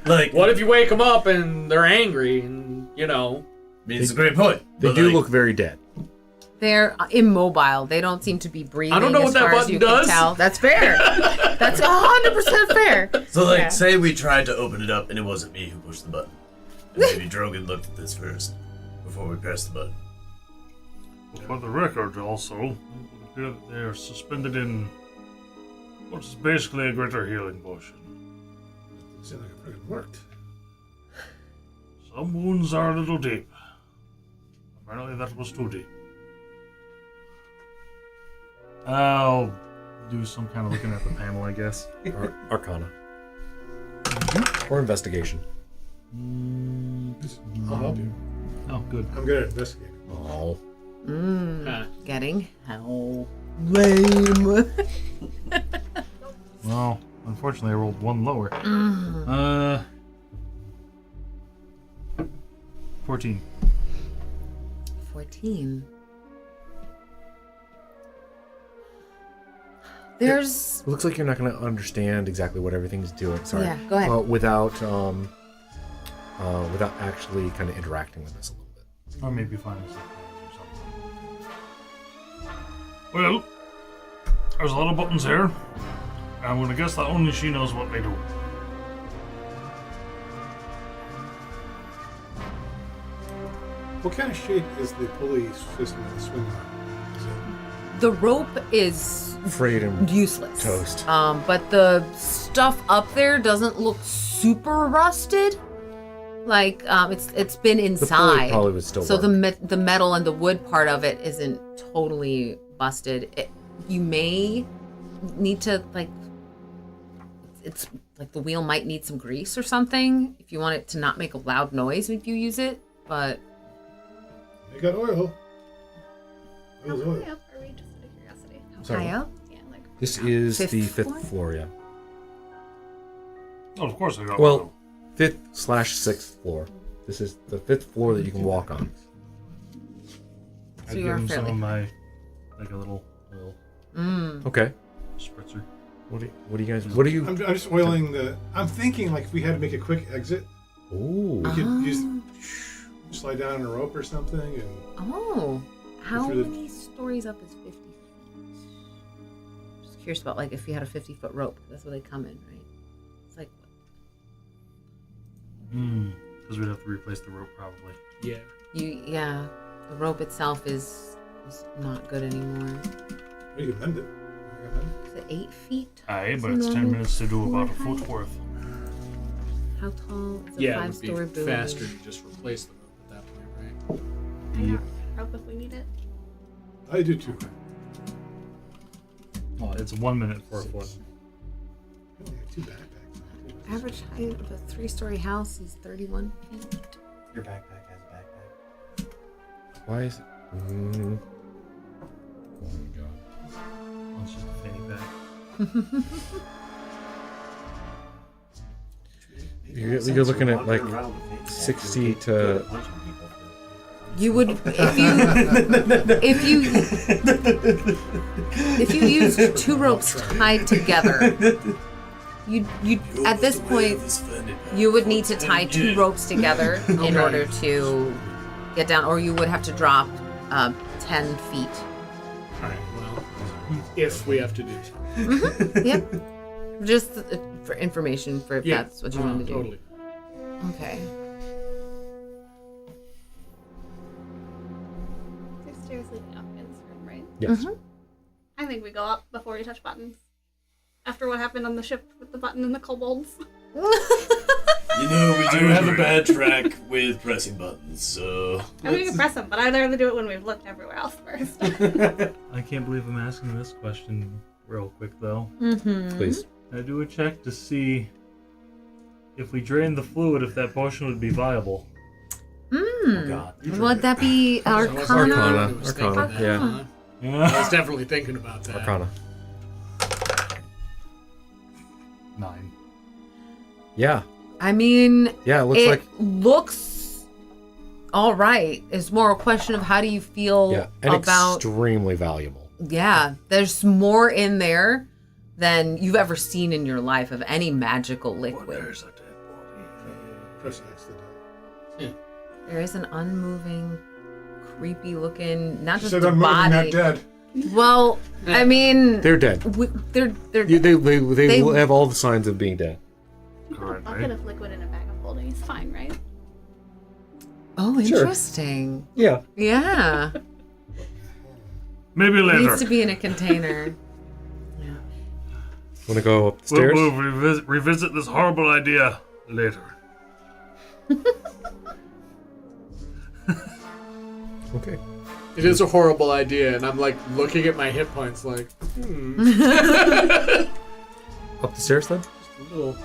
like, what if you wake them up and they're angry and, you know... I mean, it's a great point. They but, do like, look very dead. They're immobile. They don't seem to be breathing. I don't know as what that far as button you does. Can tell. That's fair. That's 100% fair. So, like, Yeah. say we tried to open it up and it wasn't me who pushed the button. And maybe Drogon looked at this first before we pressed the button. For the record, also, it would appear that they are suspended in what is basically a greater healing potion. Seems like it freaking worked. Some wounds are a little deep. Apparently that was too deep. I'll do some kind of looking at the panel, I guess. Arcana. Or investigation. I'll help you. Oh, good. I'm good at investigating. Oh. Getting how lame. Well, unfortunately, I rolled one lower. 14. 14. There's It looks like you're not going to understand exactly what everything's doing. Sorry. Yeah, go ahead. Without actually kind of interacting with this a little bit. Or maybe finding some things or something. Well, there's a lot of buttons here. I'm gonna guess that only she knows what they do. What kind of shape is the pulley system of the swing arm? Is it The rope is Frayed and useless. toast. But the stuff up there doesn't look super rusted. Like it's been The pulley inside. probably would still So work. the metal and the wood part of it isn't totally busted. You may need to it's like the wheel might need some grease or something if you want it to not make a loud noise if you use it. But they got oil. How Oil's high oil. up are we, just out of curiosity? Sorry, high up. Yeah, like This is Fifth the floor? fifth floor, yeah. Oh, of course I got Well, 5th/6th floor. This is the 5th floor that you can walk on. I'd So give you are him some fairly of my, like a little Okay. spritzer. What do you guys? What do you? I'm just oiling the. I'm thinking like if we had to make a quick exit, Ooh. we could use slide down on a rope or something, and Oh, how through the- many stories up is 50 feet? Just curious about like if you had a 50-foot rope. That's where they come in, right? It's like Because we'd have to replace the rope probably. Yeah. yeah, the rope itself is not good anymore. we can mend it. Is it 8 feet? Aye, Is but it it's 10 normal minutes to do about a floor foot height? worth. How tall is a Yeah, it would be 5-story building? faster to just replace the rope at that point, right? Yep. rope if we need it. I do too. Well, it's 1 minute for a foot. I only have 2 backpacks. Average height of a 3-story house is 31 feet. Your backpack has a backpack. Why is it? Oh my god. Well, it's just a fanny pack. You're looking at like 60 to. You would if you used 2 ropes tied together. You at this point you would need to tie 2 ropes together in Okay. order to get down, or you would have to drop 10 feet. All right. Well, if we have to do so. Yep. Just for information, for if Yeah. that's what you want to do. Totally. Okay. There's stairs leading up in this room, right? Yes. I think we go up before we touch buttons. After what happened on the ship with the button and the kobolds. You know, we do have a bad track with pressing buttons, so. And we can press them, but I'd rather do it when we've looked everywhere else first. I can't believe I'm asking this question real quick though. Mm-hmm. Please. Can I do a check to see if we drain the fluid, if that potion would be viable? Oh god. Would that be Arcana? Arcana. I was thinking Arcana, that, yeah. huh? I Yeah. was definitely thinking about that. Arcana. 9. Yeah. I mean, Yeah. It looks like. looks all right. It's more a question of how do you feel Yeah. And about. extremely valuable. Yeah, there's more in there than you've ever seen in your life of any magical liquid. There's a dead body. Press X to die. There is an unmoving, creepy looking, not She just said a I'm moving, body. not dead. Well, I mean, They're dead. they're They They- will have all the signs of being dead. A bucket of liquid in a bag of holding is fine, right? oh, Sure. interesting. Yeah. Yeah, Maybe it later. needs to be in a container. Yeah. Want to go up the stairs? We'll revisit this horrible idea later. Okay. It is a horrible idea, and I'm like looking at my hit points, like, Up the stairs then? a little,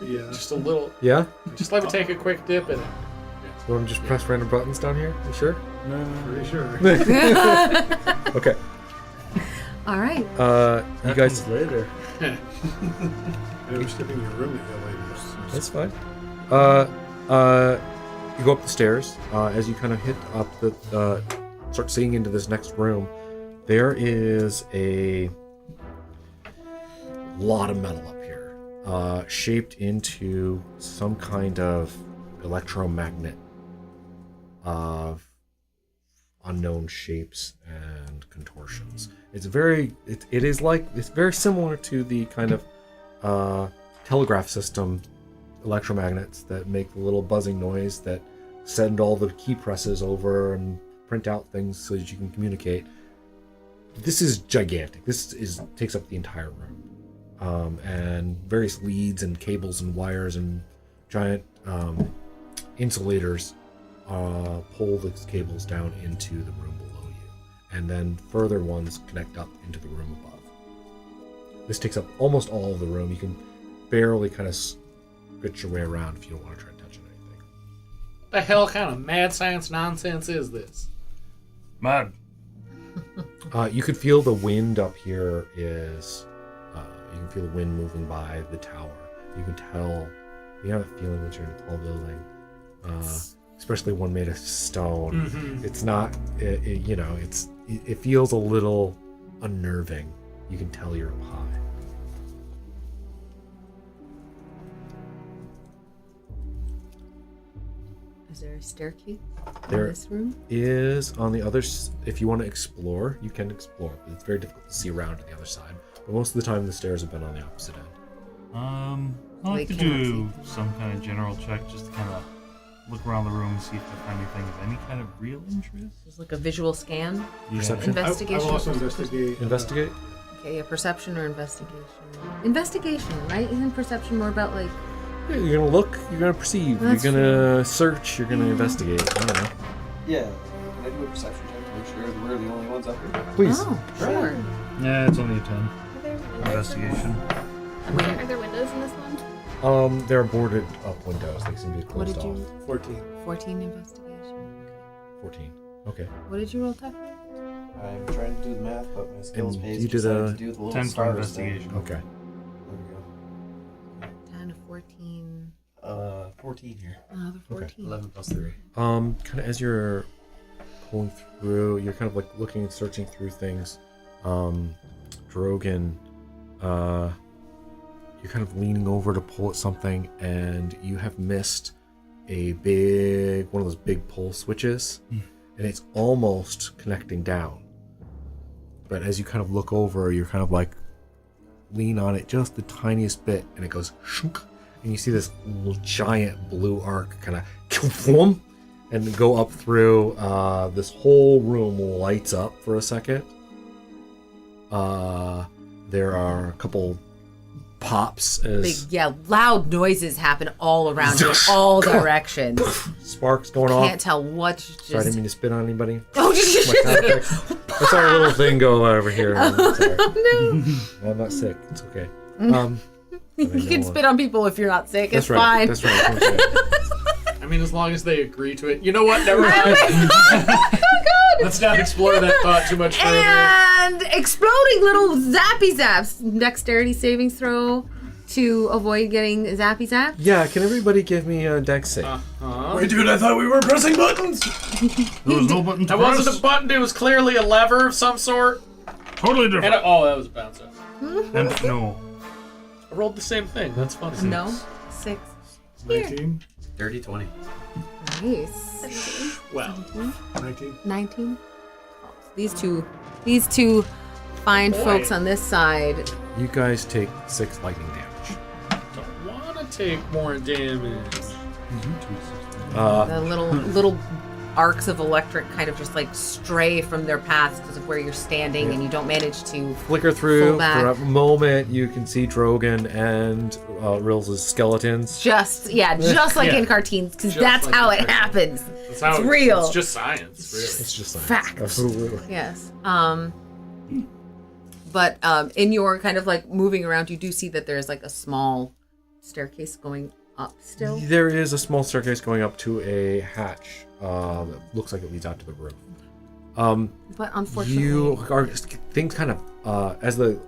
Yeah. just a little. Yeah. Just let me take a quick dip in it. You want to just press random buttons down here? You sure? Pretty sure. Okay. All right. You guys. later. And I'm skipping your room that you ladies. That's fine. You go up the stairs. As you kind of hit up the, start seeing into this next room, there is a lot of metal up here, shaped into some kind of electromagnet of unknown shapes and contortions. It's very, it is like, it's very similar to the kind of telegraph system electromagnets that make the little buzzing noise that send all the key presses over and print out things so that you can communicate. This is gigantic. Takes up the entire room, and various leads and cables and wires and giant insulators pull the cables down into the room below you, and then further ones connect up into the room above. This takes up almost all of the room. You can barely kind of scritch your way around if you don't want to try touching anything. What the hell kind of mad science nonsense is this? Mad. You could feel the wind up here is... you can feel the wind moving by the tower. You can tell... You have a feeling that you're in a tall building. Especially one made of stone. Mm-hmm. It's not... It feels a little unnerving. You can tell you're up high. Is there a staircase There in this room? is on the other... If you want to explore, you can explore. But it's very difficult to see around to the other side. But most of the time, the stairs have been on the opposite end. I'll They have to cannot do some kind of general check just to kind of look around the room and see if I find anything of any kind of real interest. There's like a visual scan. Perception? Investigation. I will also investigate. Investigate? Okay, yeah, perception or investigation. Investigation, right? Isn't perception more about like... Yeah, you're gonna look, you're gonna perceive, That's you're gonna search, you're gonna investigate. I don't know. Yeah. Can I do a perception check to make sure that we're the only ones up here? Please. Oh, sure. Yeah, it's only a 10. Are there windows in Investigation. this? Are there windows in this one? There are boarded up windows. They seem to be What closed did off. you... 14. 14 investigation. 14. Okay. What did you roll, Tucker? I'm trying to do the math, but my skills And page you did decided a to do the little 10 for stars thing. investigation. Okay. There we 10 to 14. go. 14 here. Another 14. 11 plus 3. Kind of as you're pulling through, you're kind of like looking and searching through things. Drogon, you're kind of leaning over to pull at something, and you have missed one of those big pull switches, and it's almost connecting down. But as you kind of look over, you're kind of like lean on it just the tiniest bit, and it goes shunk, and you see this little giant blue arc kind of and go up through. This whole room lights up for a second. There are a couple pops as Big, yeah, loud noises happen all around you, all directions. sparks going Can't off. tell what Sorry, I didn't just... mean to spit on anybody. Oh, My sound effects. That's our little thing go over here. I'm sorry. no. I'm not sick. It's okay. You can spit on people if you're not sick. It's That's right. fine. That's right. That's right. I mean, as long as they agree to it. You know what? Never mind. Let's not explore that thought too much further. And exploding little zappy zaps. Dexterity savings throw to avoid getting zappy zapped. Yeah, can everybody give me a dex save? Wait, dude, I thought we were pressing buttons! There was no button to That press. wasn't a button. It was clearly a lever of some sort. Totally And different. oh, that was a bouncer. And no. I rolled the same thing. That's funny. No. 6. Here. 19. 30, 20. Nice. 17. Well, 19. 19. Oh, these two fine Boy. folks on this side. You guys take 6 lightning damage. don't want to take more damage. The little arcs of electric kind of just like stray from their paths because of where you're standing, and you don't manage to. Flicker through Full back. for a moment. You can see Drogon and Rills' skeletons. Just like in cartoons, because Just that's like how in it happens. That's how It's real. It's just science, really. It's just like Fact. Absolutely. Yes. But in your kind of like moving around, you do see that there's like a small staircase going up still. There is a small staircase going up to a hatch. That looks like it leads out to the roof. But unfortunately, Things kind of as the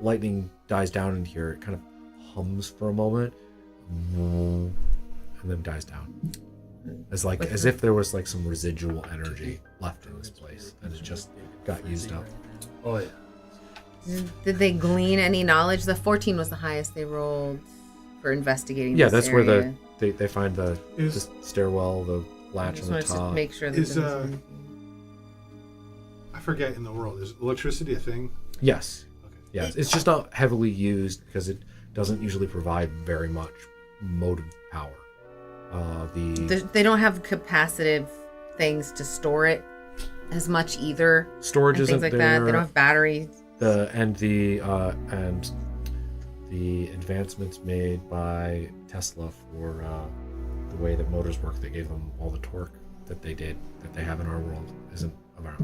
lightning dies down in here, it kind of hums for a moment, and then dies down. As if there was like some residual energy left in this place, and it just got used up. Oh, yeah. did they glean any knowledge? The 14 was the highest they rolled for investigating. Yeah, this that's where area. they find the stairwell, the I latch just on the wanted to top. make sure that Is, there was anything. I forget in the world. Is electricity a thing? Yes. Okay. Yeah, it's just not heavily used because it doesn't usually provide very much motive power. They don't have capacitive things to store it as much either. Storage and isn't things like there. that. They don't have batteries. And the advancements made by Tesla for the way that motors work, they gave them all the torque that they have in our world isn't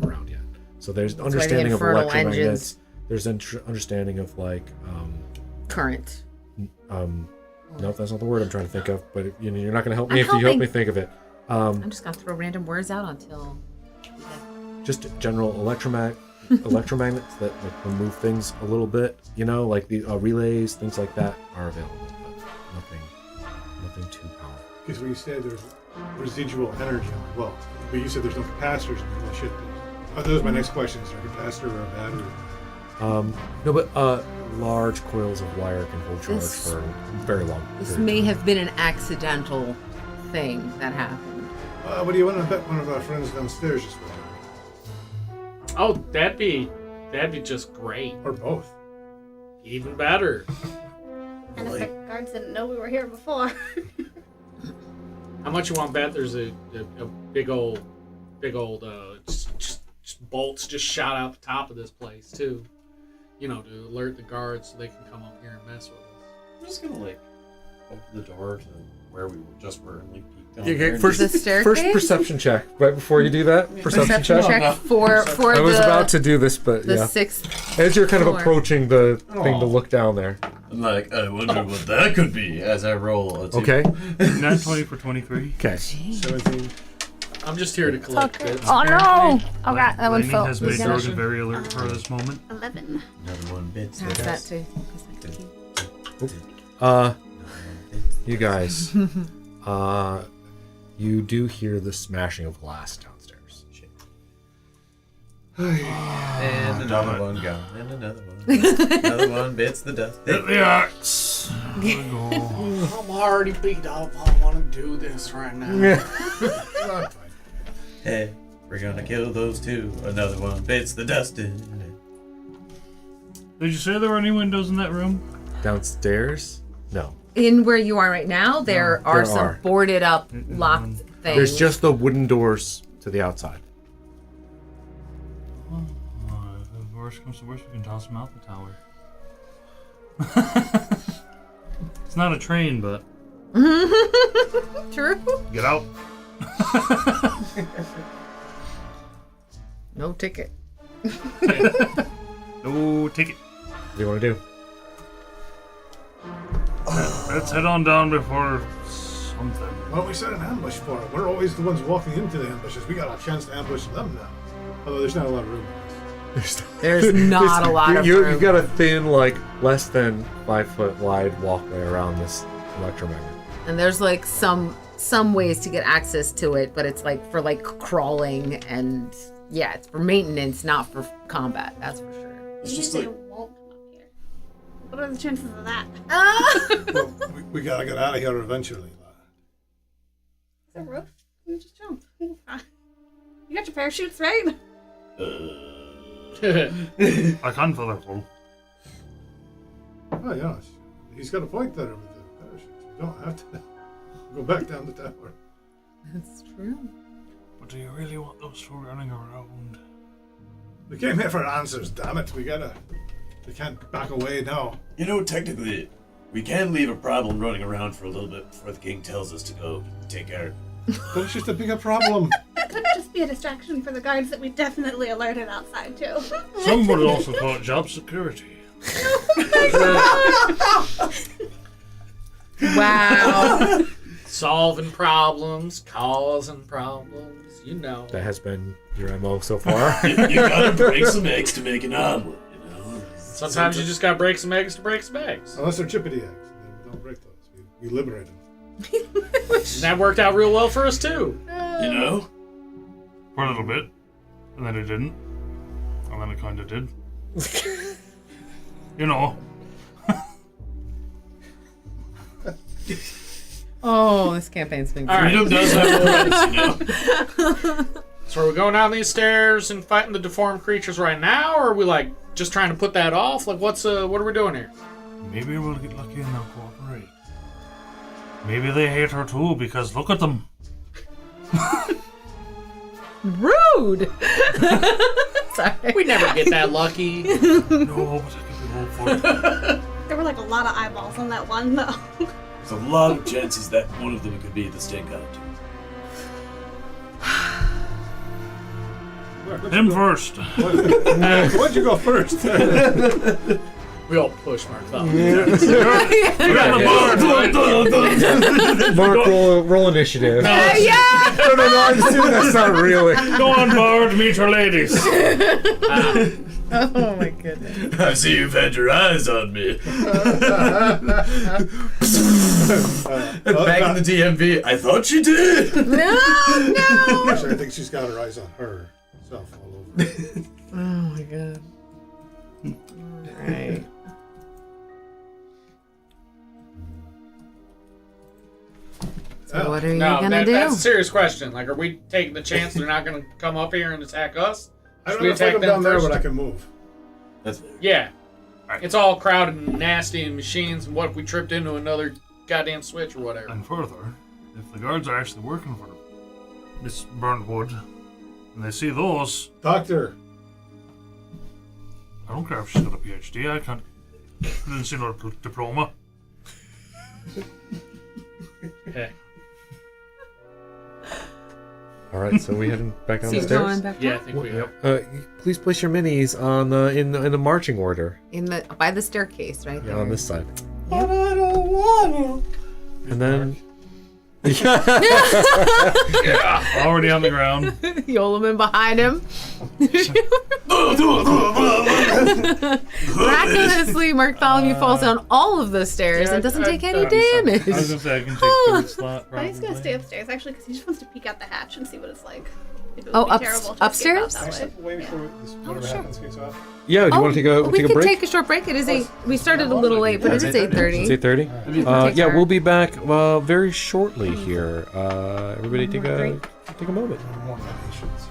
around yet. So there's That's understanding of why the infernal electromagnets. engines- There's understanding of like Current. no, that's not the word I'm trying to think of. But you're not going to help me I'm if you help helping. me think of it. I'm just gonna throw random words out until. Just general electromagnets that like will move things a little bit. Like the relays, things like that are available, but nothing too powerful. Because when you said there's residual energy, well, but you said there's no capacitors and well, shit. That was my next question. Is there a capacitor or a battery? No, but large coils of wire can hold charge This- for a very long This period of may time. have been an accidental thing that happened. What do you want to bet one of our friends downstairs just went? Oh, that'd be just great. Or both. Even better. And if the guards didn't know we were here before. How much you want to bet there's a big old just bolts just shot out the top of this place too, to alert the guards so they can come up here and mess with us. I'm just gonna like open the door to where we just were and like peek down Okay, there and first, The just- staircase? first perception check. Right before you do that, perception check. check for I was the about to do this, but the yeah. sixth. As you're kind of floor. approaching the thing to Aw. look down there. I'm like, I wonder what that could be as I roll a two. Okay. Not 20 for 23. Okay. 17. I'm just here to collect bits. Oh no! Oh god, that one Lightning fell. has made Yeah. Drogon very alert for this moment. 11. Another one bits the How's that dust. too? You guys, you do hear the smashing of glass downstairs. And another one gone. And another one. Another one bits the dust. Hit the axe. Here we go. I'm already beat up. I want to do this right now. Hey, we're gonna kill those two. Another one bits the dust. Did you say there were any windows in that room? Downstairs? No. In where you are right now, there are there some are. boarded up, locked things. There's just the wooden doors to the outside. If worst comes to worst, we can toss them out the tower. It's not a train, but True. get out. No ticket. No ticket. What do you want to do? Let's head on down before something. Well, we set an ambush for it. We're always the ones walking into the ambushes. We got a chance to ambush them now. Although there's not a lot of room. There's not a lot of room. You've got a thin, like, less than 5 foot wide walkway around this electromagnet. And there's like some ways to get access to it, but it's like for like crawling and yeah, it's for maintenance, not for combat. That's for sure. It's just Usually like, it won't come up here. What are the chances of that? Well, we gotta get out of here eventually. Is there a roof? You just jump. You got your parachutes, right? I can for that one. Oh, yeah. He's got a point there with the parachutes. We don't have to go back down the tower. That's true. But do you really want those two running around? We came here for answers, damn it. We can't back away now. technically, we can leave a problem running around for a little bit before the king tells us to go take care of it. But it's just a bigger problem. It could just be a distraction for the guards that we definitely alerted outside too. Some would also call it job security. Wow. Solving problems, causing problems, That has been your MO so far. You gotta break some eggs to make an omelet, Sometimes you just gotta break some eggs to break some eggs. Unless they're chippity eggs. We don't break those. We liberate them. And that worked out real well for us too. For a little bit. And then it didn't. And then it kinda did. You know. Oh, this campaign's been All right. Freedom does have rights, So are we going down these stairs and fighting the deformed creatures right now, or are we like just trying to put that off? Like what are we doing here? Maybe we'll get lucky and they'll cooperate. Maybe they hate her too, because look at them. Rude. Sorry. We never get that lucky. No, but I can be hope for it. There were like a lot of eyeballs on that one, though. There's a lot of chances that one of them could be the stink eye too. Mark, Him first. Why'd you go first? We all push Mark Thumb. You got the bard. Mark, roll initiative. Yeah. No, I'm assuming that's not really. Go on, bard. Meet your ladies. Oh my goodness. I see you've had your eyes on me. Back in the DMV, I thought you did. No. Actually, I think she's got her eyes on herself all over. Oh my god. All right. So what are you gonna do? That's a serious question. Like, are we taking the chance they're not going to come up here and attack us? I Should don't we know if I attack come them down there, first? but I can move. That's fair. Yeah. Right. It's all crowded and nasty and machines, and what if we tripped into another goddamn switch or whatever? And further, if the guards are actually working for Miss Burntwood, and they see those, Doctor, I don't care if she's got a PhD. I didn't see no diploma. Okay. All right, so we heading back down the So going stairs. back Yeah, I down? think we are. Please place your minis on in the marching order By the staircase, right there. on this side, Yep. and then. Already on the ground. Yoloman behind him. Miraculously, Bartholomew falls down all of the stairs and doesn't take any damage. I was gonna say I can take third slot. But he's gonna probably. stay upstairs, actually, because he just wants to peek out the hatch and see what it's like. If it would Oh, be terrible to escape out upstairs? that way. except waiting for this, whatever sure. happens kicks off. Yeah, do you want to take a we take a could break? take a short break. It is we started a little late, but it is It's 8:30. 8:30. Take Yeah, our- we'll be back very shortly here. Everybody take a moment. More patience.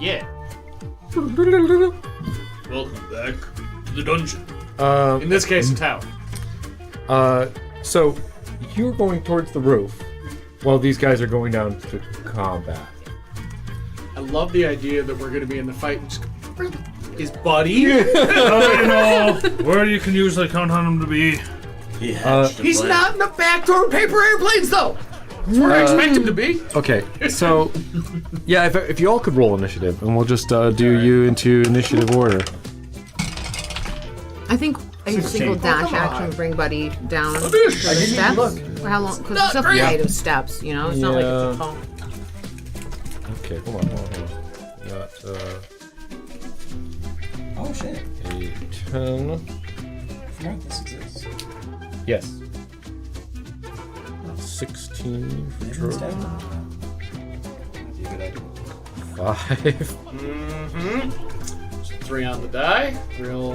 Yeah. Welcome back to the dungeon. In this case, a tower. So you're going towards the roof while these guys are going down to combat. I love the idea that we're going to be in the fight and just go, his buddy. Where you can usually count on him to be. He hatched a He's plan. not in the back door paper airplanes, though. That's where I expect him to be. Okay, so yeah, if you all could roll initiative, and we'll just do you into initiative order. I think a single dash action would bring Buddy down the Dish. steps. For how long? Because it's a great. flight of steps, you know? It's not like it's a Yeah. fall. Okay, hold on. We got Oh shit. 8, 10. I forgot this exists. Yes. 16 for Maybe Troy. instead. That'd be a good idea. 5. So 3 on the die. Real.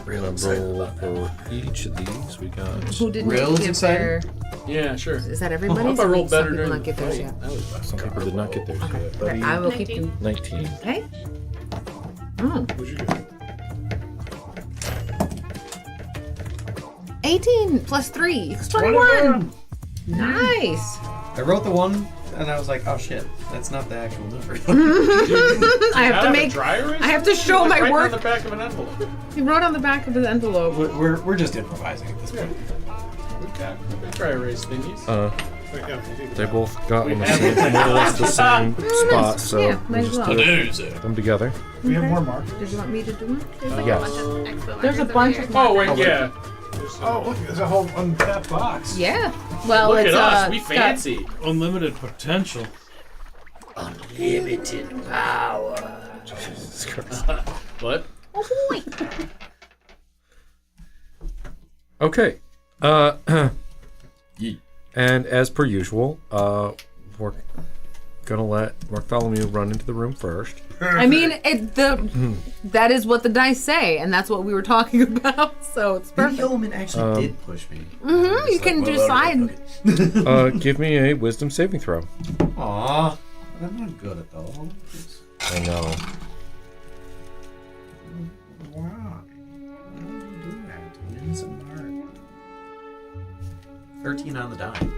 Roll for each of these. We got. Who didn't Rails give inside? their... Yeah, sure. Is that I everybody's? hope I rolled Some better people during not get the theirs fight. yet. That was Some people did not get theirs yet. Okay, I will keep 19. you. 19. Okay. Oh, What'd you get? 18 plus 3 is 21. Nice. I wrote the one and I was like, oh shit, that's not the actual number. I have to a make. dry erase? I have to show Like my right work. on the back of an envelope. He wrote on the back of his envelope. we're just improvising at this point. We've got dry erase thingies. Yeah, you think They about both got We on the have same, it. more or less the same spot, so Yeah, might we'll as just well. put them together. We have more markers. Did you want me to do it? There's like Yes. a bunch of expo There's a markers bunch over of here. Oh, wait, yeah. Oh, look, there's a whole untapped box. Yeah. Well, Look it's at us. We it's got- fancy. Unlimited potential. Unlimited power. Jesus Christ. What? Oh boy. Okay. Yeet. And as per usual, we're gonna let Bartholomew run into the room first. I mean, that is what the dice say, and that's what we were talking about. So it's Maybe perfect. Yeoman actually did push me. Mm-hmm. You can decide. Give me a wisdom saving throw. Aw, I'm not good at those. I know. Wow. Why would you do that to win some art? 13 on the die.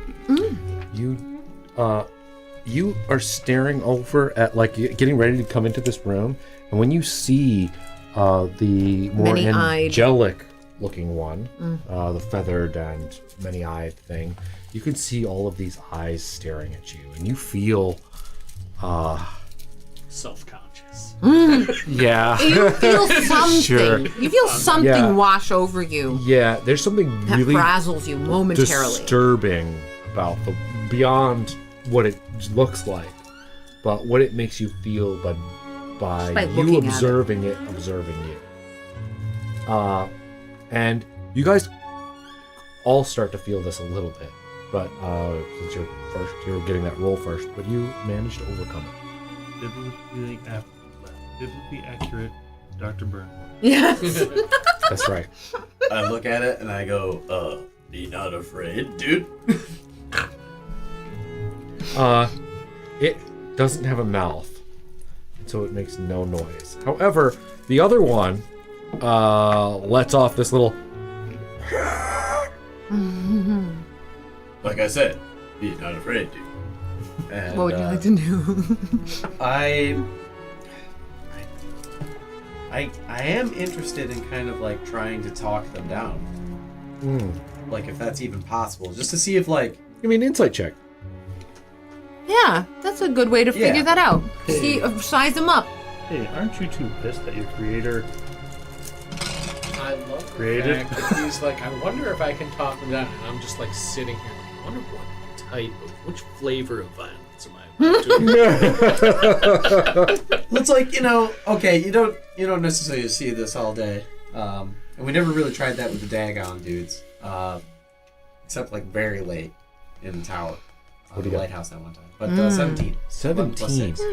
you are staring over at, like, getting ready to come into this room, and when you see the more Many-eyed. angelic looking one, the feathered and many-eyed thing, you can see all of these eyes staring at you, and you feel Self-conscious. yeah. You feel something. Sure. You feel something Yeah. wash over you Yeah, there's something that really frazzles you momentarily. disturbing about the beyond what it looks like, but what it makes you feel by by you looking at observing it, observing you. And you guys all start to feel this a little bit, but since you're getting that roll first, but you managed to overcome it. Biblically accurate, Dr. Byrne. Yes. That's right. I look at it and I go, be not afraid, dude. It doesn't have a mouth, so it makes no noise. However, the other one lets off this little. Like I said, be not afraid, dude. And, What would you like to do? I am interested in kind of like trying to talk them down. Like if that's even possible. Just to see if like Give me an insight check. Yeah, that's a good way to figure Yeah. that out. See, size them up. Hey, aren't you too pissed that your creator I love the Created. fact that he's like, I wonder if I can talk him down. And I'm just like sitting here. I wonder which flavor of violence am I about to it's like, okay, you don't necessarily see this all day. And we never really tried that with the Dagon dudes. Except like very late in the tower. What do The you got? lighthouse that one time. But 17. 11 plus 17. 6.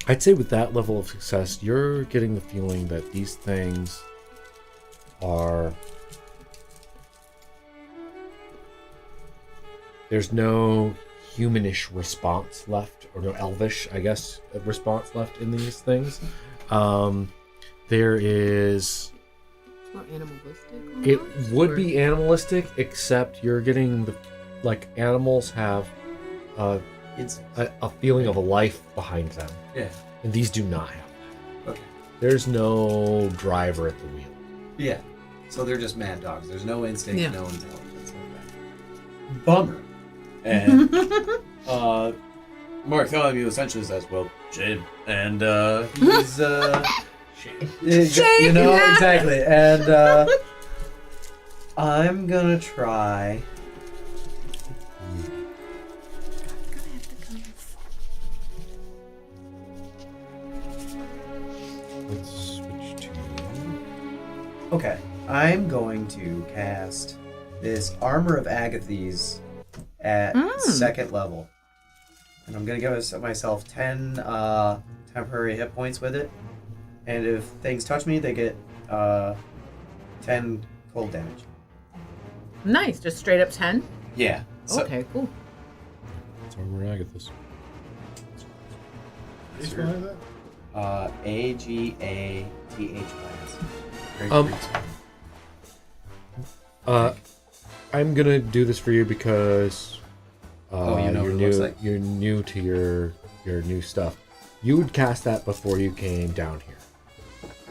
I'd say with that level of success, you're getting the feeling that these things are. There's no humanish response left, or no elvish, I guess, response left in these things. There is. It's more animalistic. It almost, would or- be animalistic, except you're getting the. Like, animals have It's a feeling of a life behind them. yeah. And these do not have that. Okay. There's no driver at the wheel. Yeah. So they're just mad dogs. There's no instinct, Yeah. no intelligence like that. Bummer. And Bartholomew essentially says, well, shame. And he's shame. you know, exactly. And I'm gonna try. Let's switch to. Okay, I'm going to cast this Armor of Agathes at second level. And I'm going to give myself 10 temporary hit points with it. And if things touch me, they get 10 cold damage. Nice, just straight up 10. Yeah. So, Okay, cool. It's Armor Agathis. How do you spell that? Agaths. Great Um, freaks. I'm gonna do this for you because Oh, you know you're what it new. looks like. You're new to your new stuff. You would cast that before you came down here.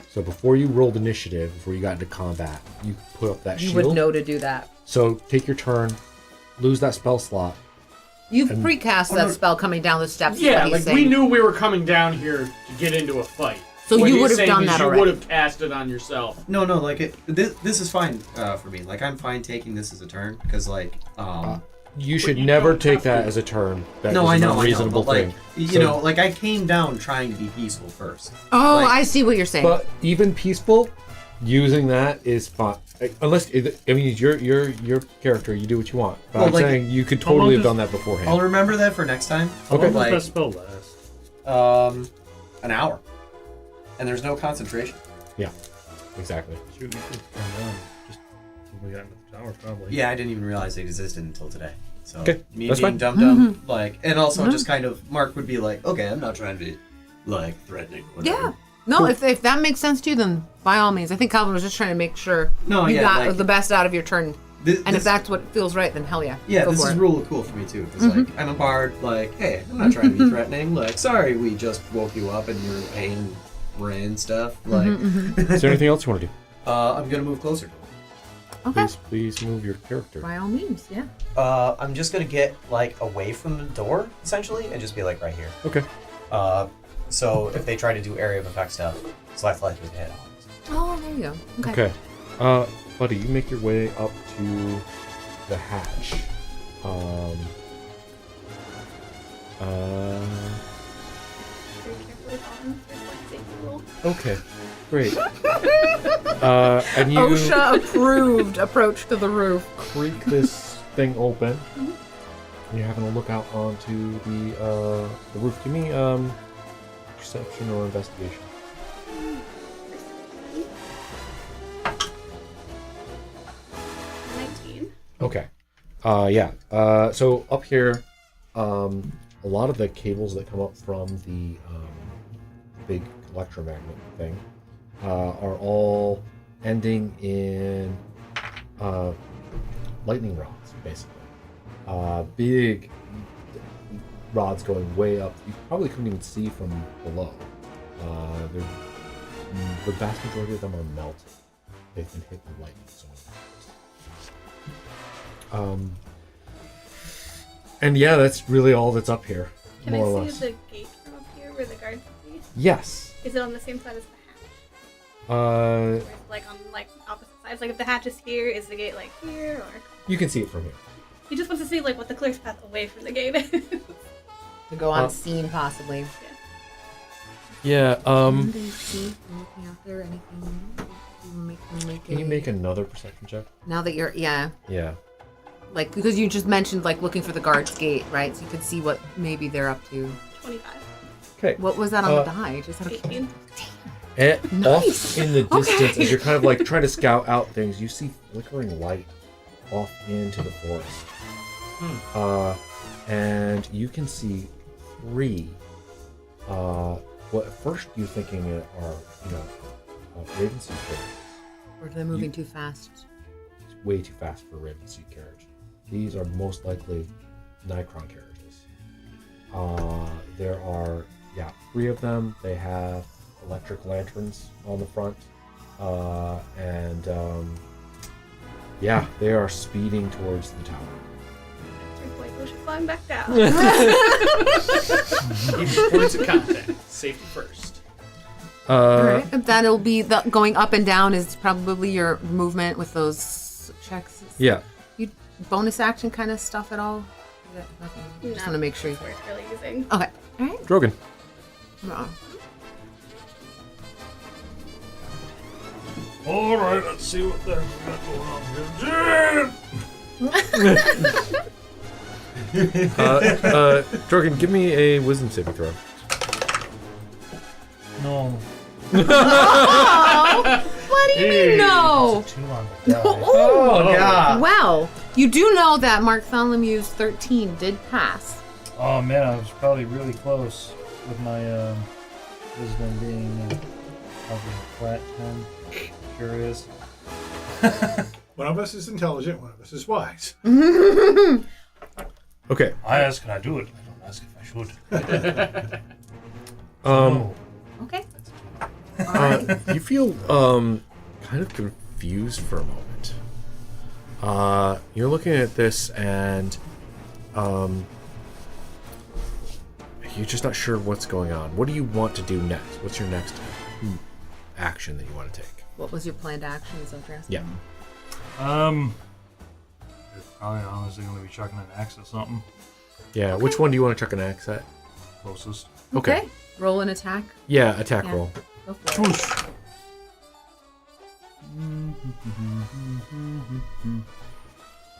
So before you rolled initiative, before you got into combat, you put up that You shield. would know to do that. So take your turn, lose that spell slot. You've And- precast that spell coming down the steps. is Yeah, what he's like saying. we knew we were coming down here to get into a fight. So What you he's would have saying done is that you already. would have cast it on yourself. No, like this is fine for me. Like I'm fine taking this as a turn because like You should you never don't take have that to. as a turn. That no, is I an know, unreasonable but like thing. you So- know, like I came down trying to be peaceful first. Oh, like- I see what you're saying. But even peaceful, using that is fine. Unless I mean, your character, you do what you want. But Well, I'm like- saying you could How long totally have does- done that beforehand. I'll remember that for next time. How long does Like that spell last? an hour, and there's no concentration. Yeah, exactly. Shoot, we could come down just when we got into the tower, probably. Yeah, I didn't even realize it existed until today. So Okay, me that's being fine. dumb, like, and also just kind of Mark would be like, okay, I'm not trying to be, like, threatening. Whatever. yeah. No, if that makes sense to you, then by all means. I think Calvin was just trying to make sure No, you yeah, got like- the best out of your turn And if that's what feels right, then hell yeah. Yeah, go this for is it. really cool for me too. Because like I'm a bard, like, hey, I'm not trying to be threatening. Like, sorry, we just woke you up and you're in pain, and stuff. Like, Is there anything else you want to do? I'm gonna move closer to him. Okay. Please move your character. By all means, yeah. I'm just gonna get like away from the door essentially, and just be like right here. Okay. So if they try to do area of effect stuff, it's less likely to hit on. Oh, there you go. Okay. Okay. Buddy, you make your way up to the hatch. Very carefully on. There's like safety rule. Okay. Great. And you OSHA approved approach to the roof. creak this thing open. And you're having a look out onto the roof. Give me perception or investigation. 19. Okay. Yeah. So up here, a lot of the cables that come up from the big electromagnet thing are all ending in lightning rods, basically. Big rods going way up. You probably couldn't even see from below. The vast majority of them are melted. They've been hit with lightning so many times. And yeah, that's really all that's up here, Can more or I less. see the gate from up here where the guards see? Yes. Is it on the same side as the hatch? Uh, Or is it like on like opposite sides? Like if the hatch is here, is the gate like here? Or you can see it from here. he just wants to see like what the clearest path away from the gate is. To go unseen, possibly. Yeah. Do you see anything out there? Anything? Can you make another perception check? Now that you're, yeah. Yeah. Like, because you just mentioned, like, looking for the guard's gate, right? So you could see what maybe they're up to. 25. Okay. What was that on the die? Just out of 18. Nice. Off in the distance, Okay. as you're kind of like trying to scout out things, you see flickering light off into the forest. And you can see three. What at first you're thinking are, Raven Seed carriages. Or they're moving too fast. It's way too fast for a Raven Seed carriage. These are most likely Nikron carriages. There are, three of them. They have electric lanterns on the front. They are speeding towards the tower. Like, we should flying back down. Keep points of contact. Safety first. All right. That'll be going up and down is probably your movement with those checks. Yeah. You bonus action kind of stuff at all? Is that nothing? Just want to make sure. That's what we're really using. Okay. All right. Drogon. All right, let's see what we got going on here. Drogon, give me a wisdom saving throw. No. Oh, what do you mean no? Too long to die. Oh, yeah. Well, you do know that Bartholomew's 13 did pass. Oh man, I was probably really close with my wisdom being probably flat 10. Sure is. One of us is intelligent, one of us is wise. Okay. I ask, can I do it? I don't ask if I should. Okay. All right. You feel kind of confused for a moment. You're looking at this and you're just not sure what's going on. What do you want to do next? What's your next action that you want to take? What was your planned action? Is that what you're asking? Yeah. You're probably honestly going to be chucking an axe at something. Yeah. Which one do you want to chuck an axe at? Closest. Okay. Roll an attack. Yeah, attack Yeah. roll. Go for it. Whoosh.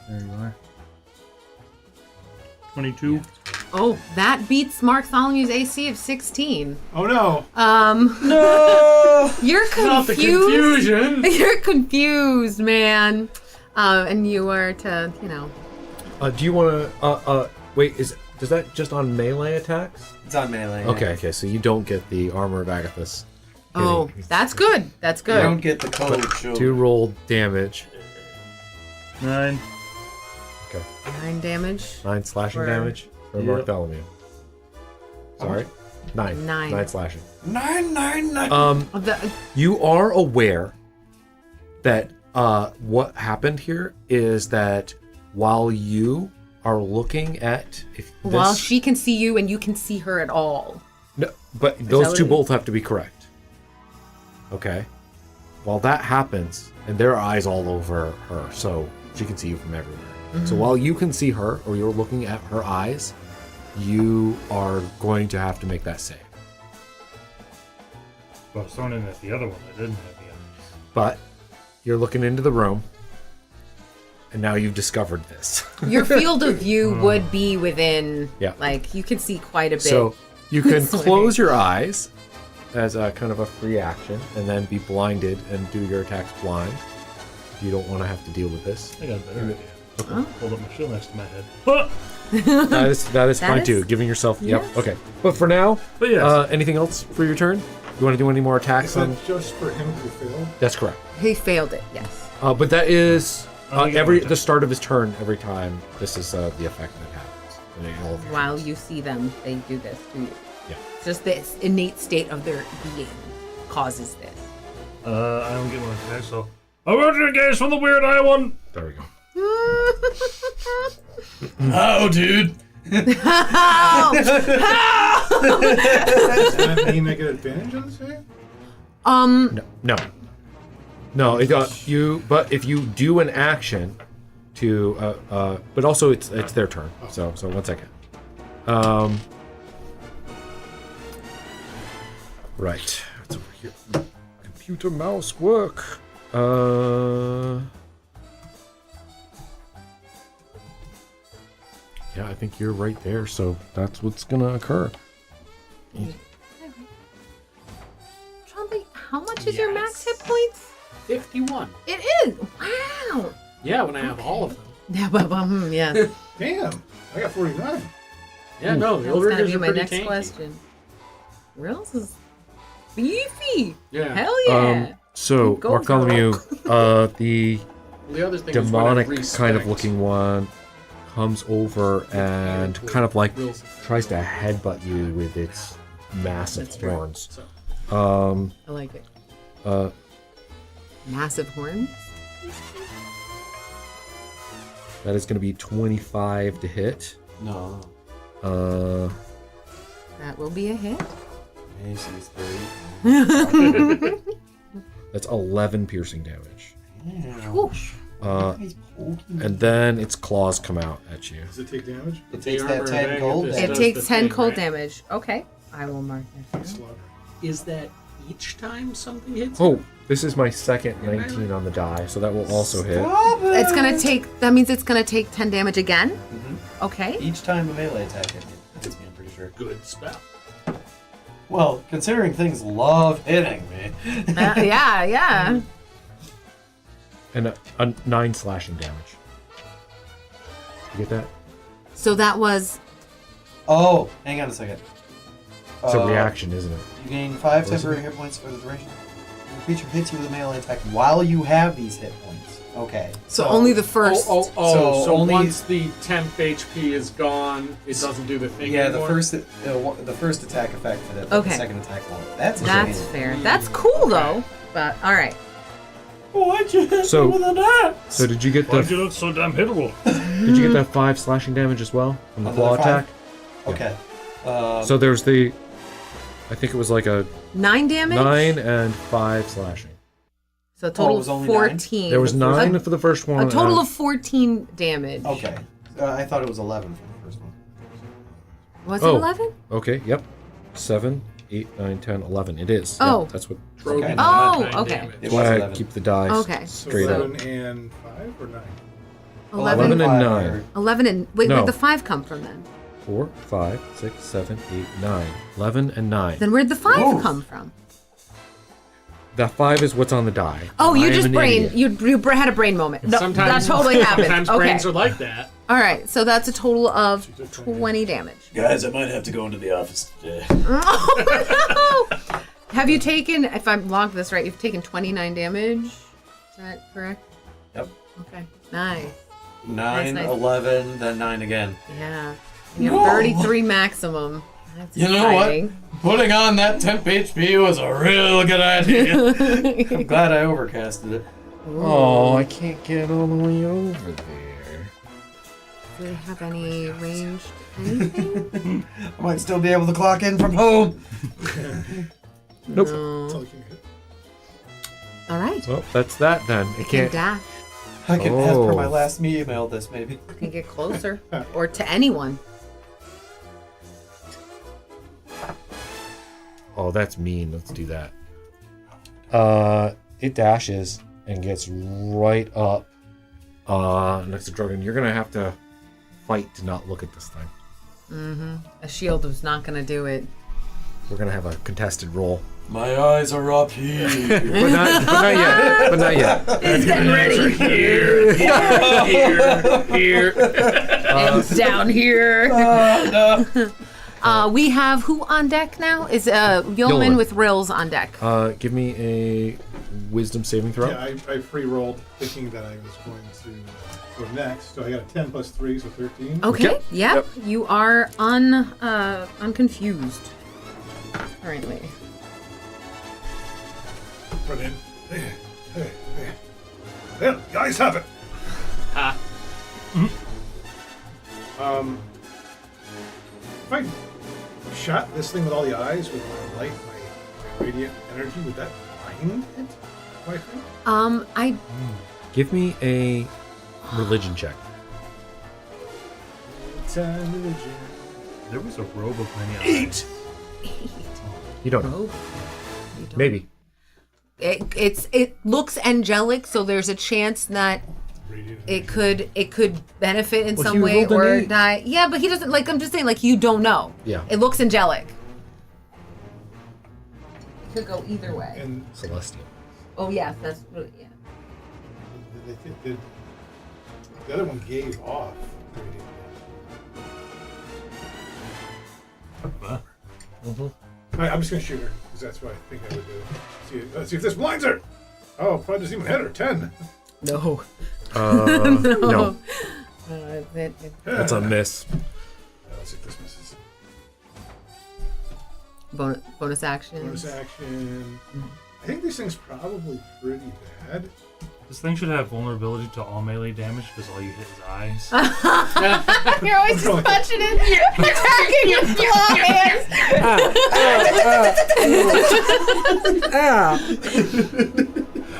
There you are. 22. Oh, that beats Bartholomew's AC of 16. Oh no! No! You're Not the confused. confusion. You're confused, man. And you are to, Do you want to? Wait. Does that just on melee attacks? It's on melee. Okay. So you don't get the armor of Agathis. Oh, that's good. That's You good. don't get the code. Do roll damage. 9. Okay. 9 damage. 9 slashing For- damage for Yep. Bartholomew. Sorry? 9. 9. 9 slashing. 9. The, You are aware that what happened here is that while you are looking at if this, while she can see you and you can see her at all. no, but that those what two it is? both have to be correct. Okay. While that happens, and there are eyes all over her, so she can see you from everywhere. Mm-hmm. So while you can see her, or you're looking at her eyes, you are going to have to make that save. Well, I was thrown in at the other one. I didn't have the other. But you're looking into the room, and now you've discovered this. Your field of view would be within, Yeah. like, you can see quite a bit. So you can This way. close your eyes as a kind of a free action, and then be blinded and do your attacks blind. You don't want to have to deal with this. I got a better idea. Huh? Hold up my shield next to my head. Ah! That is fine is- too. Giving yourself. Yes. Yep. Okay. But for now, But yes. anything else for your turn? You want to do any more attacks Is on? that just for him to fail? That's correct. He failed it, yes. But that is I get every one the start of his turn. Every time this is the effect that happens. In all of your While turns. you see them, they do this to you. Yeah. It's just this innate state of their being causes this. I don't get one attack, so I'm going to engage from the weird eye one. There we go. Oh, dude. Does that mean I get advantage on the save? No. You. But if you do an action to, but also it's their turn. So 1 second. Right. It's over here. Computer mouse work. Yeah, I think you're right there. So that's what's gonna occur. Trumpy, how much is your max hit points? 51. It is! Wow! Yeah, when I have all of them. Yeah, but, yes. Damn, I got 49. Yeah, no, the That was older gonna guys be are my pretty next tanky. question. Reels is beefy. Yeah. Hell yeah. So Go, Bartholomew, the The other thing demonic was when I kind of respect looking one comes over and kind of like Will's- tries to headbutt you with its massive That's true. horns. So, I like it. Uh, Massive horns? that is going to be 25 to hit. No. That will be a hit. AC's 30. That's 11 piercing damage. Whoosh. And then its claws come out at you. Does it take damage? It takes The that armor 10 bag gold at this It damage. does takes the 10 thing, cold right? damage. Okay. I will mark that down. Slaughter. Is that each time something hits? Oh, this is my second 19 on the die, so that will also hit. It's gonna take, that means it's gonna take 10 damage again? Mhm. Okay. Each time a melee attack hits me, I'm pretty sure. Good spell. Well, considering things love hitting me. Yeah. And a 9 slashing damage. You get that? So that was, Oh, hang on a second. It's a reaction, isn't it? You gain 5 What is temporary hit points for the duration. The creature hits you with a melee attack while you have these hit points. Okay. so only the first. So So only- once the temp HP is gone, it doesn't do the thing Yeah, anymore? the first attack affected it, but Okay. the second attack won't. That's That's amazing. fair. That's cool though. But alright. Why'd you hit So- me with an axe? So did you get Why'd you the look so damn hittable? did you get that 5 slashing damage as well from the claw Another 5? attack? Okay. So there's the, I think it was like a 9 damage? 9 and 5 slashing. So a Oh, total it was of only 14. There was 9 for the first one. A total and- of 14 damage. Okay. I thought it was 11 for the first one. Was it Oh. 11? Okay, yep. 7, 8, 9, 10, 11. It is. Oh. Yep, that's what. Trogan Okay. did Oh, 9 okay. damage. It That's was why I 11. keep the die Okay. straight So- up. 7 and 5 or 9? 11. 11 and 5 9. are- 11 and. Wait, No. where'd the 5 come from then? 4, 5, 6, 7, 8, 9. 11 and 9. Then where'd the 5 Oof. come from? The 5 is what's on the die. Oh, I you am just an brain. idiot. You had a brain moment. No, that Sometimes totally happened. Sometimes Okay. brains are like that. All right. So that's a total of 20 damage. Guys, I might have to go into the office today. Oh no! Have you taken? If I'm logged this right, you've taken 29 damage. Is that correct? Yep. Okay. Nice. 9, Nice. 11, then 9 again. Yeah. You have 33 maximum. That's You know what? exciting. Putting on that temp HP was a real good idea. I'm glad I overcasted it. Oh, I can't get all the way over there. Do they have any ranged anything? I might still be able to clock in from home. Nope. That's No. all you can hit. All right. Well, that's that then. It You can can't. dash. I can, as per my Oh. last email, this maybe. You can get closer. Or to anyone. Oh, that's mean. Let's do that. It dashes and gets right up next to Drogon. You're gonna have to fight to not look at this thing. Mm-hmm. A shield was not going to do it. We're gonna have a contested roll. My eyes are up here. But not yet. But not yet. He's getting ready. Here. And down here. No. We have who on deck now? Is Yeoman Yeoman. with Rills on deck. Give me a wisdom saving throw. Yeah, I free rolled thinking that I was going to go next. So I got a 10 plus 3, so 13. Okay. Yep. Yep. You are unconfused currently. Run in. There. There, guys have it. Ha. If I shot this thing with all the eyes with my light, my radiant energy, would that blind it? Do I think? I Give me a religion check. It's a religion. There was a robe of many eyes. 8. You don't know. robe. You don't- Maybe. It looks angelic, so there's a chance that Radiant it could benefit in Well, some he way rolled an or 8. die. Yeah, but he doesn't like. I'm just saying, like you don't know. Yeah. It looks angelic. Could go either way. And Celestial. Oh yeah, that's yeah. the other one gave off radiant energy. Alright, I'm just gonna shoot her because that's what I think I would do. Let's see if this blinds her. Oh, probably doesn't even hit her. 10. No. No. That- That's a miss. Let's see if this misses. bonus action. Bonus action. I think this thing's probably pretty bad. This thing should have vulnerability to all melee damage because all you hit is eyes. You're always just punching it, attacking your claw hands.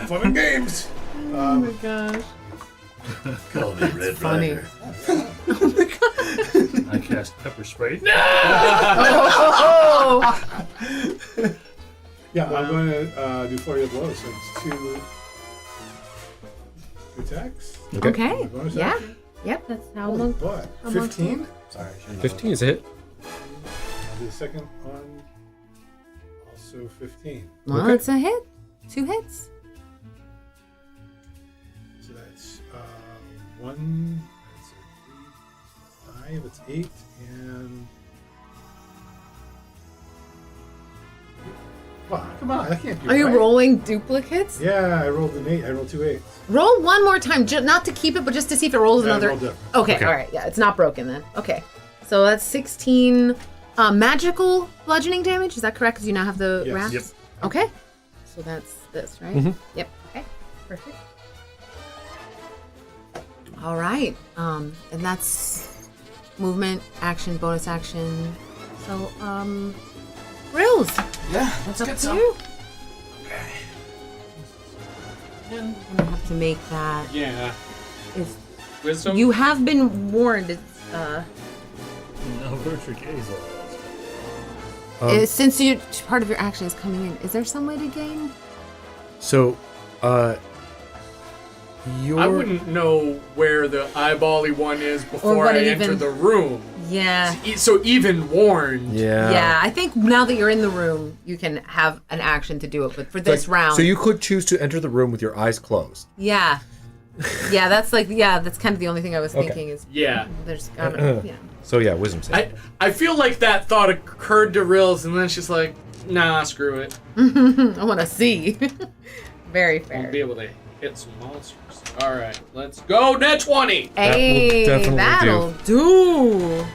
Fun and games. Oh my gosh. Call me Red Funny. Rider. I cast pepper spray. Oh! Yeah, I'm going to do flurry of blows. So it's 2 attacks. Okay. Bonus Yeah. action. Yep. That's how Holy long. butt. how long- 15. Sorry, I shouldn't have. 15 is a hit. I'll do the second one. Also 15. Well, Okay. it's a hit. 2 hits. So that's 1. That's 3, 5. That's 8. And. Wow, come on. That can't be Are you right. rolling duplicates? Yeah, I rolled an 8. I rolled 2 8s. Roll one more time, not to keep it, but just to see if it rolls Yeah, I another. rolled different. Okay, Okay. all right, yeah, it's not broken then. Okay, so that's 16 magical bludgeoning damage. Is that correct? Because you now have the Yes. wraps. Yep. Okay, so that's this, right? Mhm. Yep. Okay, perfect. All right, and that's movement, action, bonus action. So, Rills, Yeah, let's it's up get to some. you. Okay. I'm gonna have to make that. Yeah. Is Wisdom? you have been warned. It's No, where's your gaze? since part of your action is coming in, is there some way to gain? So, your I wouldn't know where the eyeball-y one is before what I it enter even- the room. Yeah. So even warned. Yeah. Yeah, I think now that you're in the room, you can have an action to do it. But for this round, So you could choose to enter the room with your eyes closed. yeah, that's kind of the only thing I was thinking is Yeah. there's gotta, So yeah, wisdom save. I feel like that thought occurred to Rills, and then she's like, nah, screw it. I want to see. Very Won't fair. be able to hit some monsters. All right, let's go. Net 20. That will Hey, definitely that'll do.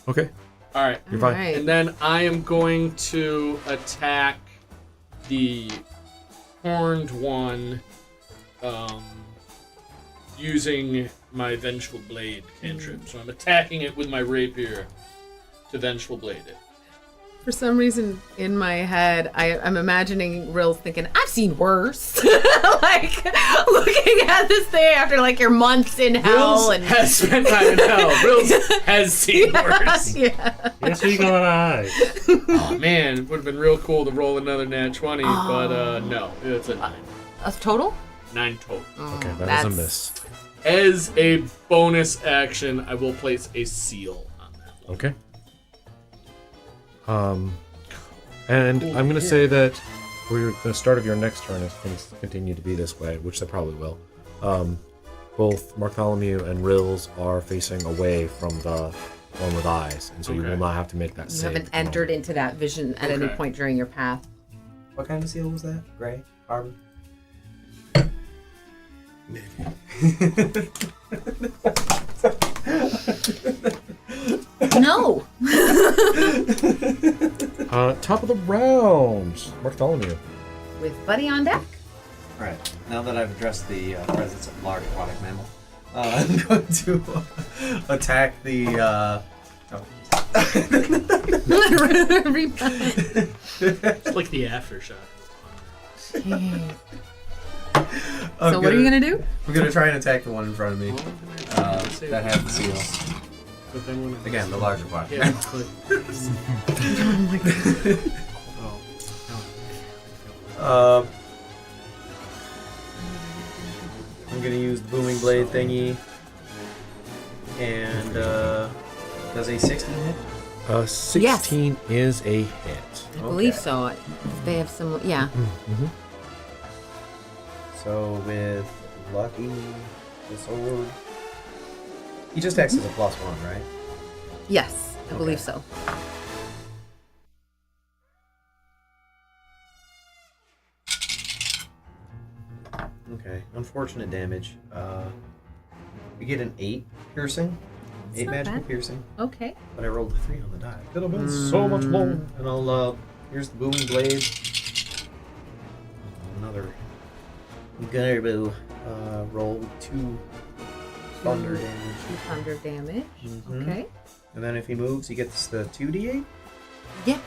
Okay. All right, You're fine. Alright. and then I am going to attack the horned one, using my Vengeful Blade cantrip. So I'm attacking it with my rapier to Vengeful Blade it. For some reason, in my head, I'm imagining Rill's thinking, I've seen worse. Like, looking at this thing after, like, your months in hell. Rills And has spent time in hell. Rills has seen worse. yeah. Yes, you got eyes. Oh man, it would have been real cool to roll another nat 20, but no, it's a 9. A total? 9 total. Okay, that That's- was a miss. As a bonus action, I will place a seal on that one. Okay. And I'm going to say that the start of your next turn is going to continue to be this way, which they probably will. Both Bartholomew and Rills are facing away from the one with eyes, and so you Okay. will not have to make that You save. haven't entered into that vision at any Okay. point during your path. What kind of seal was that? Gray? Carbon? No. Top of the round, Bartholomew. With Buddy on deck. Right. Now that I've addressed the presence of large aquatic mammal, I'm going to attack the. It's like the aftershock. So what are you gonna do? I'm gonna try and attack the one in front of me that has the seal. But then when Again, the large aquatic. yeah, but, oh, I'm gonna use the booming blade thingy, and does a 16 hit? 16 is a hit. I believe Okay. so. They have some. Yeah. Mm-hmm. So with lucky, the sword, he just acts as a +1, right? Yes, I believe so. Okay, unfortunate damage. We get an 8 piercing, 8 not magical bad. piercing, Okay. but I rolled a 3 on the die. Could have been so much more. And I'll here's the booming blade. Another garbo. Roll with 2 thunder damage. 2 thunder damage. Mhm. Okay. And then if he moves, he gets the 2d8. Yep.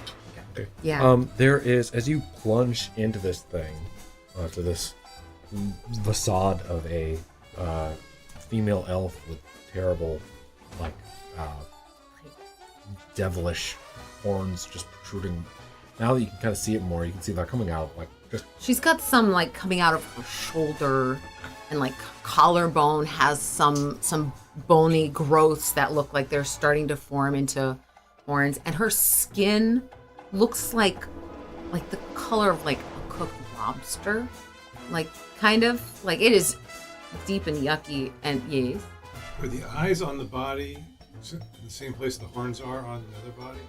Okay. Yeah. There is, as you plunge into this thing, to this facade of a female elf with terrible, like, devilish horns just protruding. Now that you can kind of see it more, you can see they're coming out, like, just She's got some like coming out of her shoulder, and like collarbone has some bony growths that look like they're starting to form into horns, and her skin looks like the color of like a cooked lobster, like kind of like it is deep and yucky. And yes, Are the eyes on the body in the same place the horns are on the other body?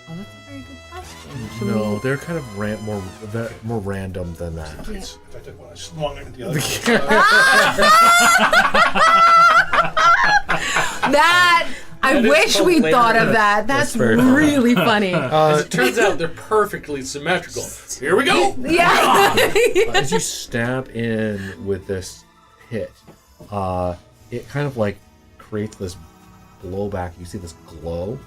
oh, that's a very good question. Should no, we- they're kind of more random than that. Yeah. If I took one, I swung it at the other. That I That is wish we hilarious. thought of that. That's very funny. really funny. As it turns out, they're perfectly symmetrical. Here we go. Yeah. As you stab in with this hit, it kind of like creates this blowback. You see this glow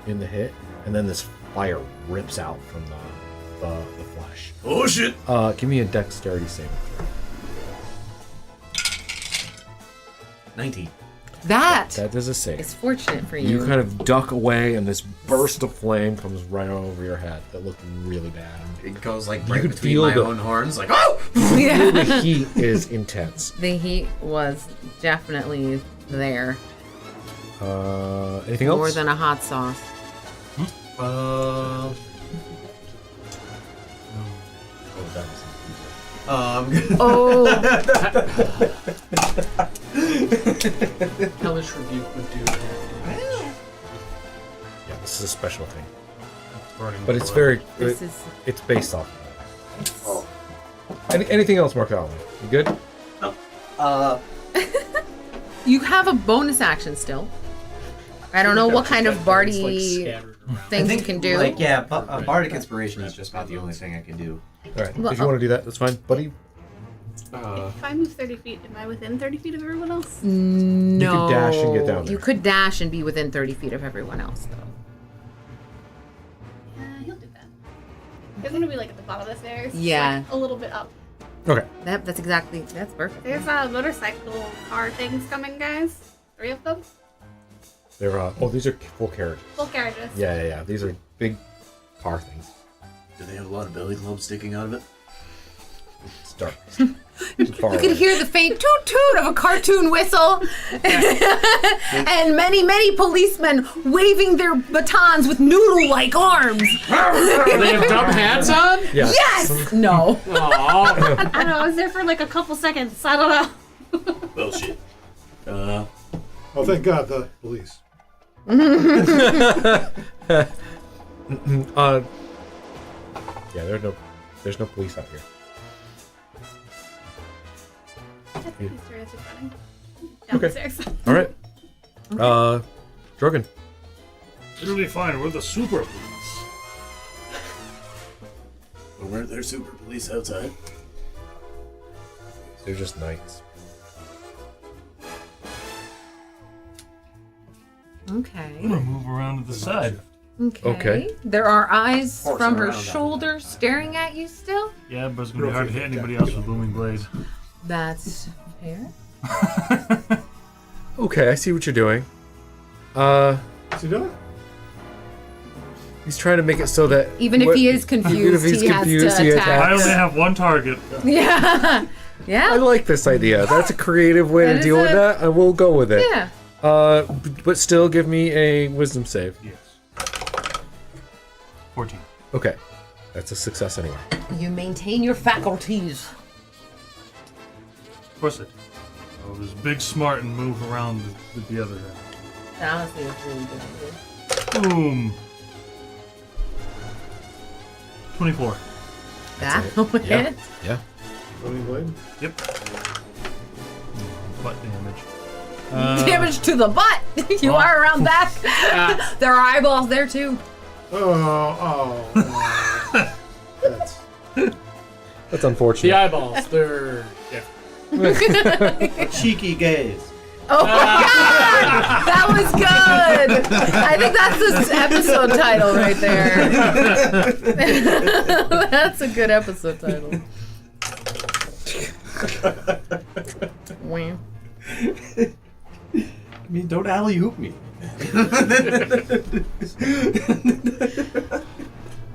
in the hit, and then this fire rips out from the flesh. Oh shit! Give me a dexterity saving throw. 19. That That is a save. is fortunate for You you. kind of duck away, and this burst of flame comes right over your head. That looked really bad. It goes like You right could between feel my the- own horns, like oh! Yeah. The heat is intense. The heat was definitely there. Anything else? More than a hot sauce. Oh, that was Oh, Hellish Rebuke would do that. Yeah, this is a special thing, Burning but it's blood. very. this is It's based off. Of Anything else, Mark Allen? You good? You have a bonus action still. I don't know what kind of bardy Scattered around. things you can do. Like, yeah, bardic inspiration is just about the only thing I can do. All right. Well, If you want to do that, that's fine, buddy. If I move 30 feet, am I within 30 feet of everyone else? No. could dash and get down there. You could dash and be within 30 feet of everyone else, though. Yeah, he'll do that. He's gonna be like at the bottom of the stairs. Yeah. Like, a little bit up. Okay. That's perfect. There's motorcycle car things coming, guys. 3 of them. They're these are full carriages. Full carriages. Yeah. These are big car things. Do they have a lot of belly clubs sticking out of it? It's dark. It's far You could away. hear the faint toot toot of a cartoon whistle, and many policemen waving their batons with noodle-like arms. Do they have dumb hats on? Yeah. Yes. No. Aw. I don't know. I was there for like a couple seconds. I don't know. Bullshit. Oh, thank God, the police. Yeah. There's no police out here. I think he's seriously running Okay. downstairs. All right. Drogon. It'll be fine. We're the super police. But weren't there super police outside? They're just knights. Okay. I'm gonna move around to the side. Okay. There are eyes Horsing from her around on shoulder staring at you still. Yeah, but it's gonna be hard to hit anybody else with booming blades. That's fair. Okay, I see what you're doing. What's he doing? He's trying to make it so that Even if he is confused, even if he's he confused, has to he attack. I attacks. only have one target. Yeah. I Yeah. like this idea. That's a creative way That to is deal with a- that. I will go with it. Yeah. But still, give me a wisdom save. Yes. 14. Okay, that's a success anyway. You maintain your faculties. Of course I did. I was big, smart, and move around with the other end. Honestly, that's really good. Boom. 24. That it. will Yeah. hit. Yeah. Running blade? Yep. Butt damage. Damage to the butt. You are around that. There are eyeballs there too. Oh. That's unfortunate. The eyeballs, they're different. Cheeky gaze. Oh my god! That was good! I think that's this episode title right there. That's a good episode title. Wham. I mean, don't alley hoop me.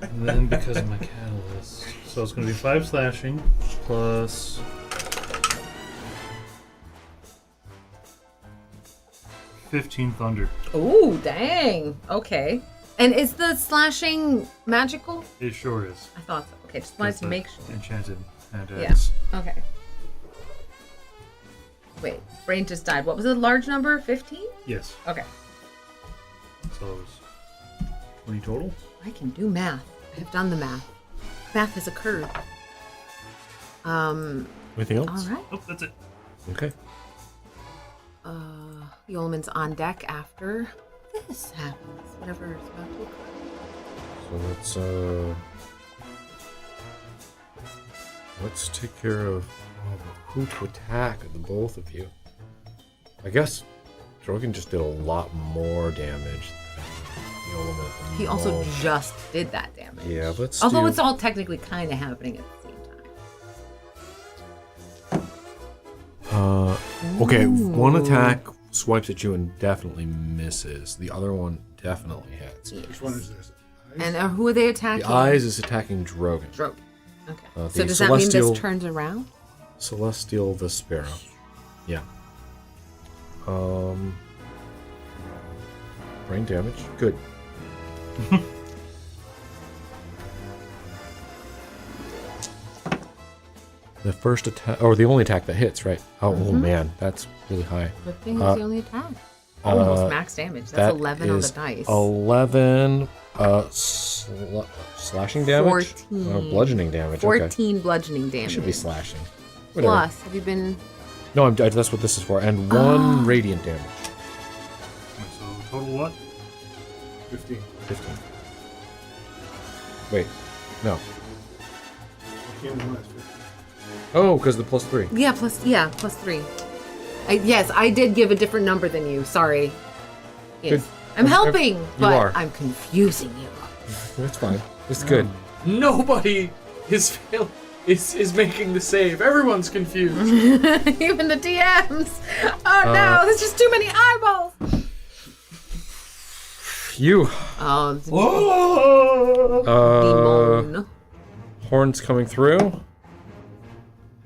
And then because of my catalyst. So it's going to be 5 slashing plus 15 thunder. Ooh, dang. Okay. And is the slashing magical? It sure is. I thought so. Okay, just wanted It's to make sure. Enchanted. And Yeah. Okay. Wait, brain just died. What was the large number? 15? Yes. Okay. So it's 20 total. I can do math. I have done the math. Math has occurred. Anything else? All right. Oh, that's it. Okay. Yolman's on deck after this happens. Whatever is about to occur. So let's take care of who to attack of the both of you. I guess Drogon just did a lot more damage than Yolam at the He also moment. just did that damage. Yeah, let's Although do- it's all technically kind of happening at the same time. Okay, one attack swipes at you and definitely misses. The other one definitely hits. Which one is this? And who are they attacking? The eyes is attacking Drogon. Drogon. Okay. The So does that mean celestial- this turns around? Celestial the Sparrow. Yeah. Brain damage. Good. The first attack, or the only attack that hits, right? Oh, oh man, that's really high. Good thing it's the only attack. Almost max damage. That's That 11 on the is dice. 11 Slashing damage? 14. Bludgeoning damage. Okay. 14 bludgeoning I damage. should be slashing. Whatever. Plus, have you been... No, that's what this is for. And 1 radiant damage. So total what? 15. 15. Wait. No. Can't minus 15. Oh, because the +3. Yeah, plus 3. Yes, I did give a different number than you. Sorry. Yes. Good. I'm helping, but are. I'm confusing you. That's fine. It's good. Nobody is making the save. Everyone's confused. Even the DMs. Oh no, there's just too many eyeballs. You. Oh, demon. Horns coming through.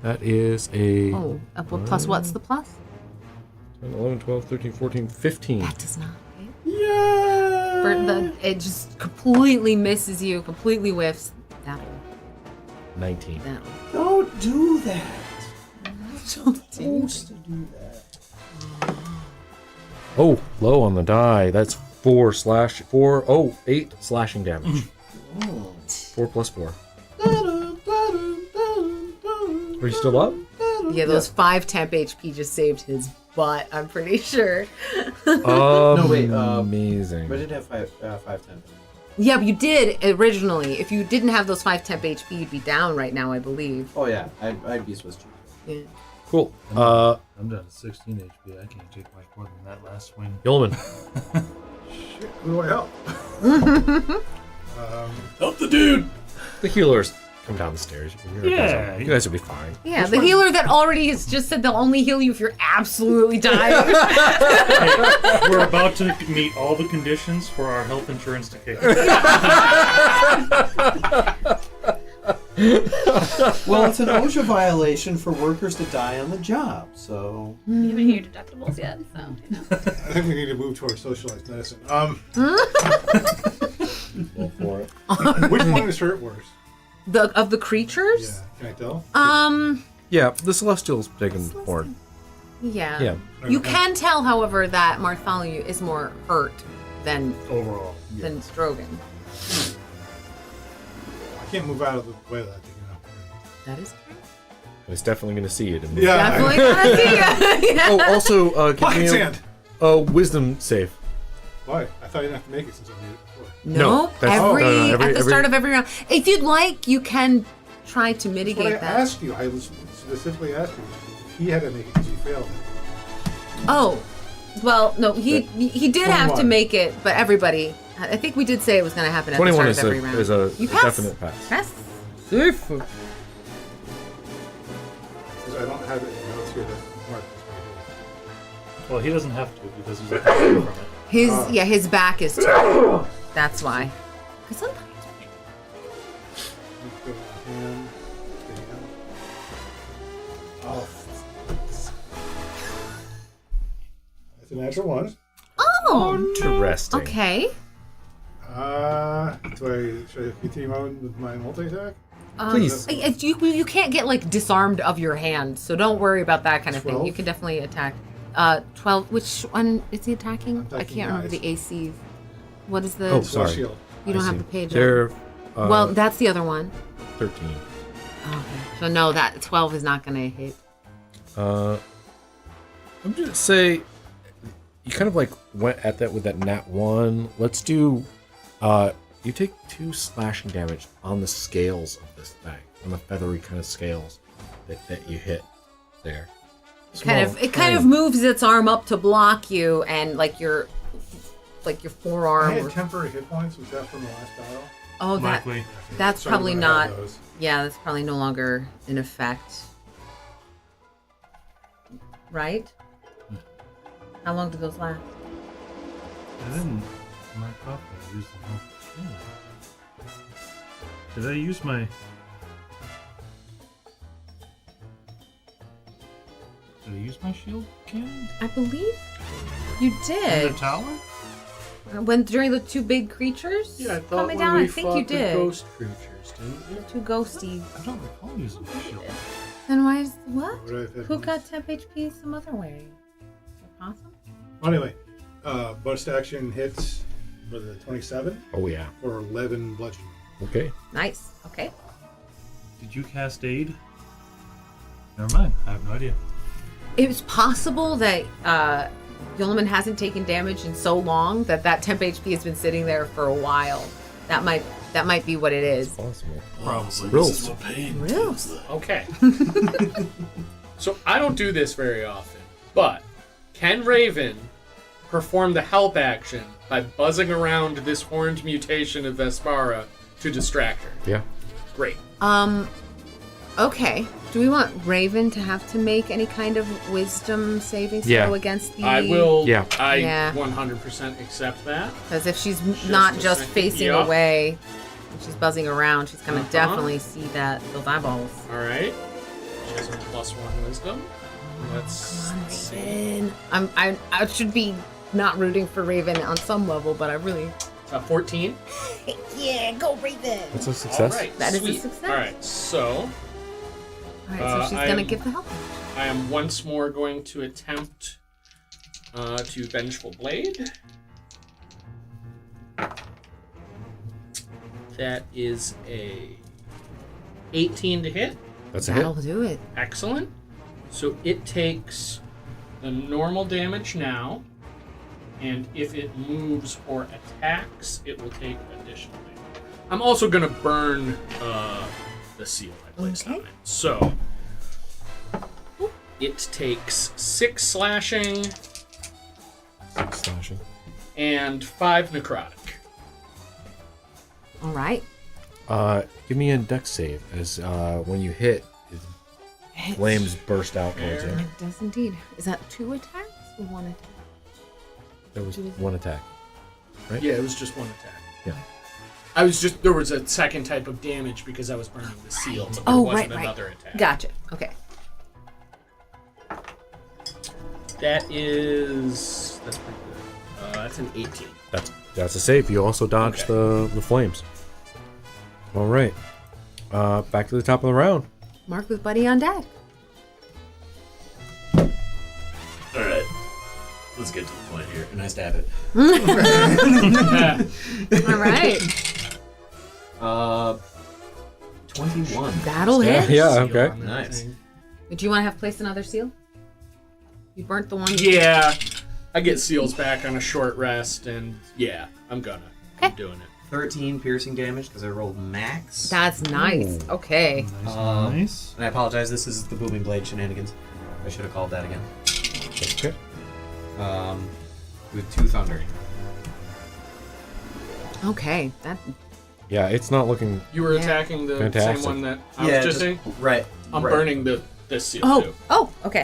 That is a Oh, plus what's the plus? 10, 11, 12, 13, 14, 15. That does not hit. Yeah. It just completely misses you, completely whiffs. That'll. 19. Don't do that. Don't Supposed to do that. Oh, low on the die. That's 8 slashing damage. 4 plus 4. Are you still up? Yeah, those 5 temp HP just saved his butt, I'm pretty sure. No, wait, amazing. I did have 5 10. Yeah, but you did originally. If you didn't have those 5 temp HP, you'd be down right now, I believe. Oh yeah, I'd be Swiss cheese. Yeah. Cool. I'm down to 16 HP. I can't take much more than that last swing. Yeoman. Shit, who do I help? Help the dude! The healers come down the stairs. You guys will be fine. Yeah, the healer that already has just said they'll only heal you if you're absolutely dying. Hey, we're about to meet all the conditions for our health insurance to kick in. Well, it's an OSHA violation for workers to die on the job, so... You haven't hit your deductibles yet, so, you know. I think we need to move towards socialized medicine. Go for it. Which one is hurt worse? Of the creatures? Yeah, can I tell? Yeah, the Celestial's taking the horn. Yeah. Yeah. You can tell, however, that Bartholomew is more hurt than Overall. Strogan. I can't move out of the way of that thing, That is true. It's definitely going to see it. Yeah. Definitely gonna see ya. Yeah. Oh, also, Pocket give me sand! a wisdom save. Why? I thought you didn't have to make it since I made it before. No, that's- at the start of every round. If you'd like, you can try to That's mitigate what I that. asked you. I was specifically asked you. He had to make it because he failed it. Oh, well, no, he did have to 21. make it, but everybody. I think we did say it was going to happen at the 21 start of every round. is a You pass. definite pass. Pass. Safe. Because I don't have it in the notes here that Mark was going Well, he doesn't have to because he's like from it. His back is turned. That's why. Because sometimes. to do. Oh. That's a natural one. Oh, Interesting. okay. Should I continue on with my multi-attack? Please. You can't get like disarmed of your hand, so don't worry about that kind of thing. 12? You can definitely attack. 12. Which one is he attacking? I Attacking can't remember guys. the AC. What is the? Oh, sorry. Shield. You don't I have see. the page. They're Well, that's the other one. 13. Okay. So no, that 12 is not gonna hit. I'm gonna say you kind of like went at that with that nat 1. Let's do you take 2 slashing damage on the scales of this thing, on the feathery kind of scales that you hit there. It kind of moves its arm up to block you, and like your I forearm. had temporary hit points. Was that from the last battle? Oh, that Likely. that's So probably I'm gonna not. have those. Yeah, that's probably no longer in effect. Right? How long do those last? I didn't mark off that I used the whole thing. Did I use my... Did I use my shield cannon? I believe you In did. the tower? When during the 2 big creatures Yeah, I thought coming when down, we I think fought you the did. ghost creatures, didn't you? 2 ghosty. I don't recall using my shield. Then why is what? Would I have had Who these? got temp HP some other way? A possum? Anyway, bonus action hits with a 27 Oh yeah. or 11 bludgeoning. Okay. Nice. Okay. Did you cast aid? Never mind. I have no idea. It's possible that Yulman hasn't taken damage in so long that temp HP has been sitting there for a while. That might be what it is. Possible. Probably. Rules. This is what pain Rules. feels like. Okay. So I don't do this very often, but can Raven perform the help action by buzzing around this horned mutation of Vespara to distract her? Yeah. Great. Okay. Do we want Raven to have to make any kind of wisdom saving throw Yeah. against the? I will. Yeah. I Yeah. 100% accept that. Because if she's not a just second. facing Yep. away, if she's buzzing around, she's gonna Uh-huh. definitely see those eyeballs. All right. She has a +1 wisdom. Let's see. Raven. I should be not rooting for Raven on some level, but I really. 14. Yeah, go Raven. That's a success. All right. That is a sweet. success. All right. So All right, so she's gonna I'm- give the help. I am once more going to attempt to Vengeful Blade. That is a 18 to hit. That's a hit. That'll do it. Excellent. So it takes the normal damage now, and if it moves or attacks, it will take additional damage. I'm also going to burn the seal I placed on Okay. it. So it takes 6 slashing Slashing. and 5 necrotic. All right. Give me a dex save as when you hit, flames burst out towards you. It does indeed. Is that 2 attacks or 1 attack? There was one attack. Right? Yeah, it was just 1 attack. Yeah. There was a second type of damage because I was burning the seal, but there Oh, wasn't right. another attack. Gotcha. Okay. That's pretty good. That's an 18. That's a save. You also dodged the flames. All right. Back to the top of the round. Mark with Buddy on deck. All right. Let's get to the point here. And I stab it. All right. 21. That'll hit. Yeah. Seal Okay. on that Nice. thing. Do you want to have placed another seal? You burnt the one. Yeah, I get seals back on a short rest, and yeah, I'm doing it. 13 piercing damage because I rolled max. That's nice. Okay. Nice, Um, nice. And I apologize, this is the booming blade shenanigans. I should have called that again. Okay. With 2 thunder. Okay. That. Yeah, it's not looking. You were Yeah. attacking the Fantastic. same one that I was just saying? Right. I'm right. burning this seal, Oh. too. Oh. Okay.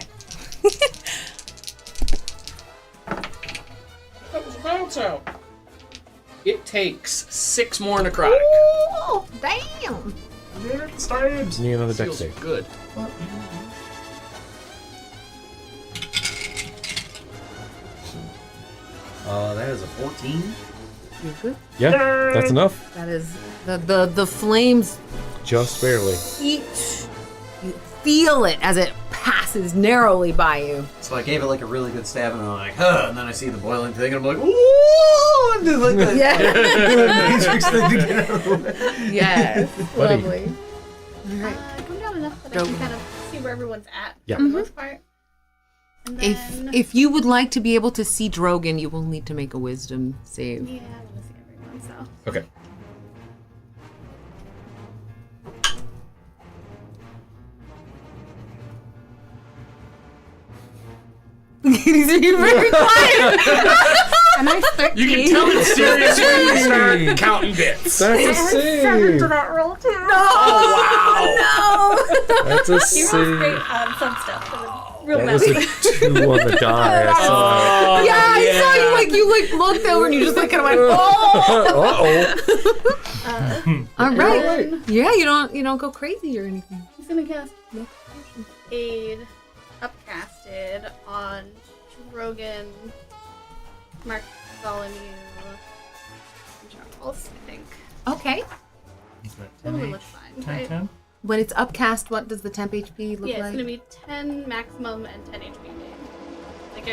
That was a bounce out. It takes 6 more necrotic. Oh, damn. Need another dex Seals save. good. That is a 14. You're good. Yeah, that's enough. That is the flames Just barely. eat. You feel it as it passes narrowly by you. So I gave it like a really good stab, and I'm like, huh, and then I see the boiling thing, and I'm like, ooh, and do like the Yeah. Matrix thing to get out of the way. Yes. Buddy. Lovely. All right. Come down enough that I Go. can kind of see where everyone's at Yeah. for the most part. And then, If you would like to be able to see Drogon, you will need to make a wisdom save. yeah, I want to see everyone. So Okay. You're very quiet. and I 13. You can tell it's serious when you start counting bits. That's a save. that roll too. Oh no! That's a You rolled save. great on some stuff. It was real That was messy. a 2 on the die. I saw it. Yeah, I saw you looked over and you just like kind of went, oh. Uh-oh. All right. Then Yeah, you don't go crazy or anything. he's gonna cast Aid upcasted on Drogon, Mark Bartholomew, and Charles, I think. Okay. Totally looks fine, right? 10? When it's upcast, what does the temp HP look Yeah, it's like? gonna be 10 maximum and 10 HP gain. Like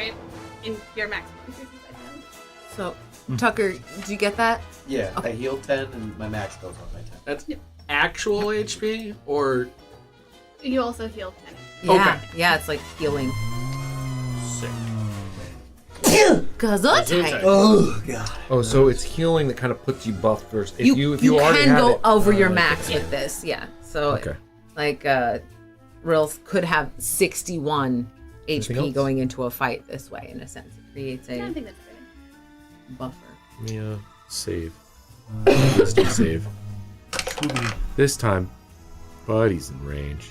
in your maximum increases by 10. So Tucker, did you get that? Yeah, I healed 10 and my max goes on my 10. That's actual HP or You also heal 10. Yeah, yeah, it's like healing. sick? Gesundheit. Oh, God. Oh, so it's healing that kind of puts you buff first. If You already can had go it, over your okay. max with this, yeah. So, Okay. like, Rils could have 61 Anything HP else? going into a fight this way, in a sense. It creates Yeah, I a think that's good. buffer. Let me save. Wisdom save. This time, Buddy's in range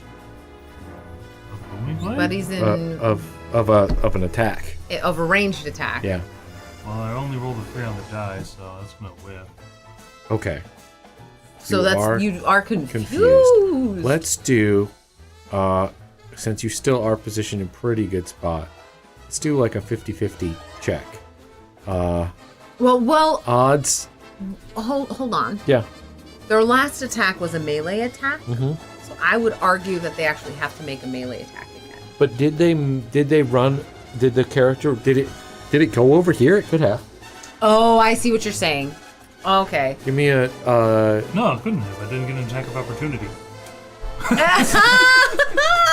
But he's in of an attack. of a ranged attack. Yeah. Well, I only rolled a 3 on the die, so that's gonna whip. Okay. So you are confused. confused. Let's do, since you still are positioned in pretty good spot, let's do like a 50-50 check. Well, Odds. hold on. Yeah. Their last attack was a melee attack, Mm-hmm. so I would argue that they actually have to make a melee attack again. But did they run? Did the character did it go over here? It could have. Oh, I see what you're saying. Okay. Give me a No, it couldn't have. I didn't get an attack of opportunity.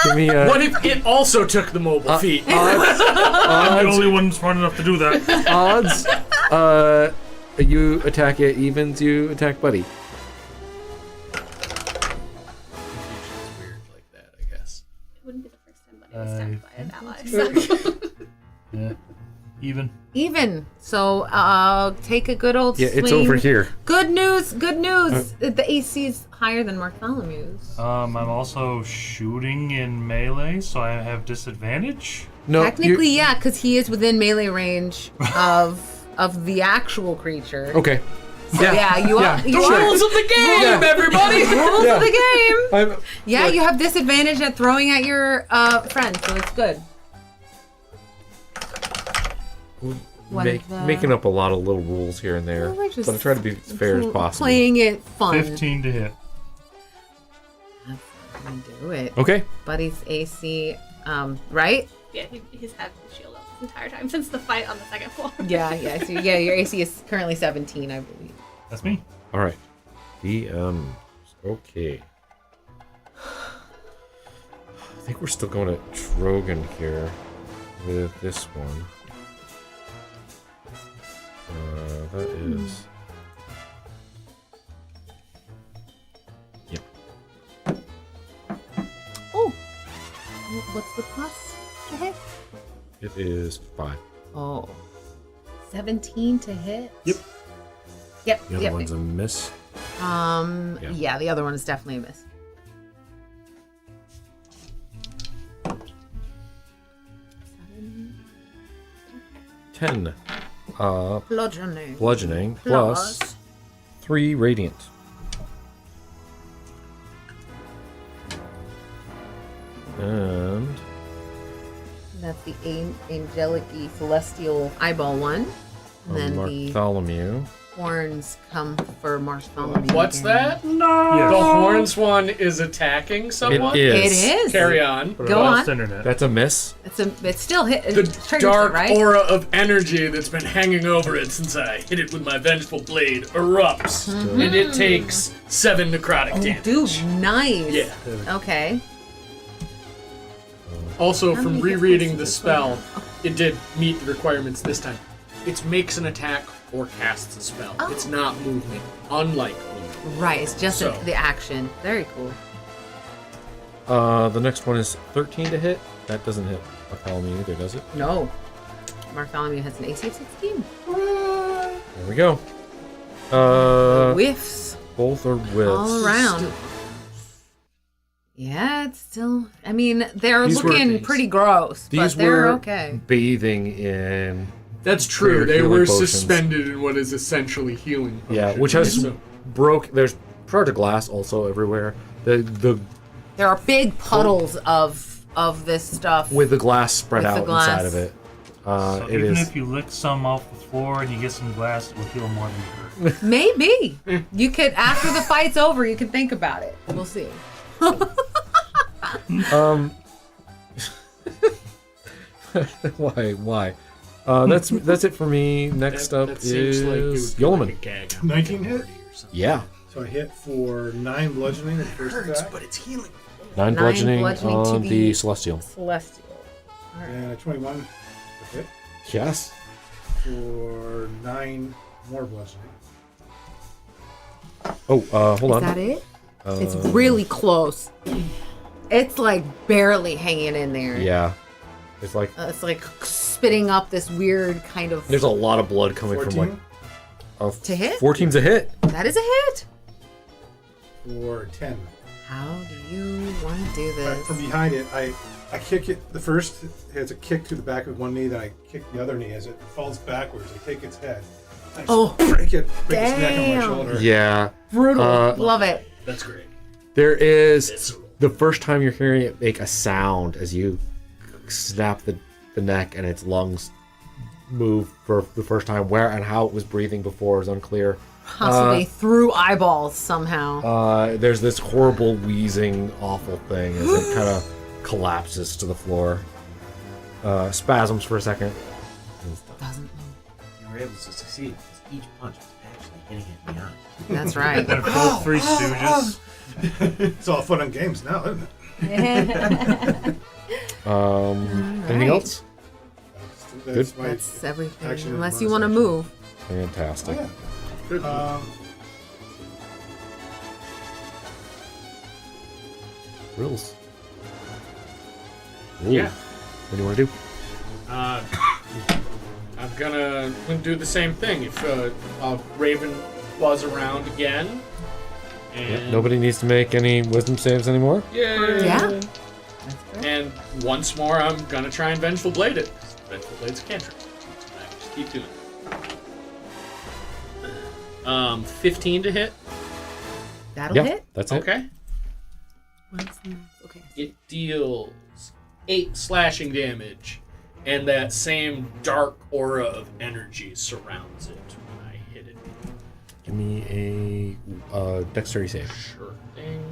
give me a What if it also took the mobile feat? I'm the only one smart enough to do that. odds. You attack it evens. You attack Buddy. Confusion's weird like that, I guess. It wouldn't be the first time Buddy was stabbed by an ally. So. Yeah. Even. Even. So, take a good old Yeah, swing. it's over here. Good news. Good news. The AC is higher than Bartholomew's. I'm also shooting in melee, so I have disadvantage. No, Technically, yeah, because he is within melee range of the actual creature. Okay. So, yeah, you are. You sure. are- Rules of the game, Yeah. everybody! Rules Yeah. of the game. I'm Yeah, you have disadvantage at throwing at your friend, so it's good. What if, making up a lot of little rules here and there, Well, we're just but I try to be as fair as possible. Playing it fun. 15 to hit. That's how we do it. Okay. Buddy's AC, right? Yeah, he's had the shield up this entire time since the fight on the second floor. Yeah, yeah. So yeah, your AC is currently 17, I believe. That's me. All right. Okay. I think we're still going to Trogan here with this one. That is. Yep. Oh, what's the plus to hit? It is 5. Oh, 17 to hit. Yep. Yep. The other yep. one's a miss. Yeah, the other one is definitely a miss. Ten. Bludgeoning. Bludgeoning plus 3 radiant. And That's the angelic-y celestial eyeball one. And then the Bartholomew. horns come for Bartholomew. What's that? Yeah. The horns one is attacking someone? It It is. is. Carry on. Go on. Internet. That's a miss. It's still hit. The it triggers dark it, right? aura of energy that's been hanging over it since I hit it with my vengeful blade erupts. And it takes 7 necrotic damage. Dude, nice. Yeah. Okay. Also, How from many hit rereading points the does it spell, it did meet the requirements this time. It makes an attack or casts a spell. Oh. It's not movement, unlike movement. Right, it's just So. the action. Very cool. The next one is 13 to hit. That doesn't hit Bartholomew either, does it? No. Bartholomew has an AC of 16. There we go. Whiffs Both are whiffs. all around. Yeah, it's still. I mean, they're These were- looking pretty gross, These but they're were okay. bathing in That's true. Greater They healing were potions. suspended in what is essentially healing. yeah, potion. which has So- broke. There's shards of glass also everywhere. The There are big puddles of this stuff. with the glass spread With the out glass. inside of it. So It even is. if you lick some off the floor and you get some glass, it will heal more than you hurt. Maybe you could after the fight's over, you could think about it. We'll see. Why? That's it for me. Next up that seems like it would is be like a Yeoman. gag on 19 the hit? party or something. Yeah. So I hit for 9 bludgeoning at first attack. But it's healing. 9 bludgeoning, bludgeoning to on the- the Celestial. Celestial. And a 21 to hit Yes. for 9 more bludgeoning. Oh, hold on. Is that it? It's really close. It's like barely hanging in there. Yeah. It's like It's like spitting up this weird kind of. there's a lot of blood coming 14 from like To hit? 14's a hit. That is a hit. for 10. How do you want to do But this? from behind it, I kick it. The first has a kick to the back of one knee, then I kick the other knee as it falls backwards. I take its head. I Oh, break its neck on my damn. shoulder. Yeah. Brutal. Uh, Love it. That's great. There is Visceral. the first time you're hearing it make a sound as you snap the neck and its lungs move for the first time. Where and how it was breathing before is unclear. Possibly through eyeballs somehow. There's this horrible wheezing, awful thing as it kind of collapses to the floor. Spasms for a second. Doesn't move. You were able to succeed because each punch was actually hitting it in the eye. That's right. That both Three Stooges. It's all fun and games now, isn't it? Anything else? That's my That's everything. action and Unless you bonus want to action. move. Fantastic. Good. Rules. Ooh. Yeah. What do you want to do? I'm gonna do the same thing. If I'll Raven buzz around again, and Nobody needs to make any wisdom saves anymore? Yeah. Yeah. And once more, I'm gonna try and Vengeful Blade it. Vengeful Blade's a cantrip. I just keep doing it. 15 to hit. That'll Yeah, hit. that's it. Okay. What's the max? Okay. It deals 8 slashing damage, and that same dark aura of energy surrounds it when I hit it. Give me a dexterity save. Sure thing.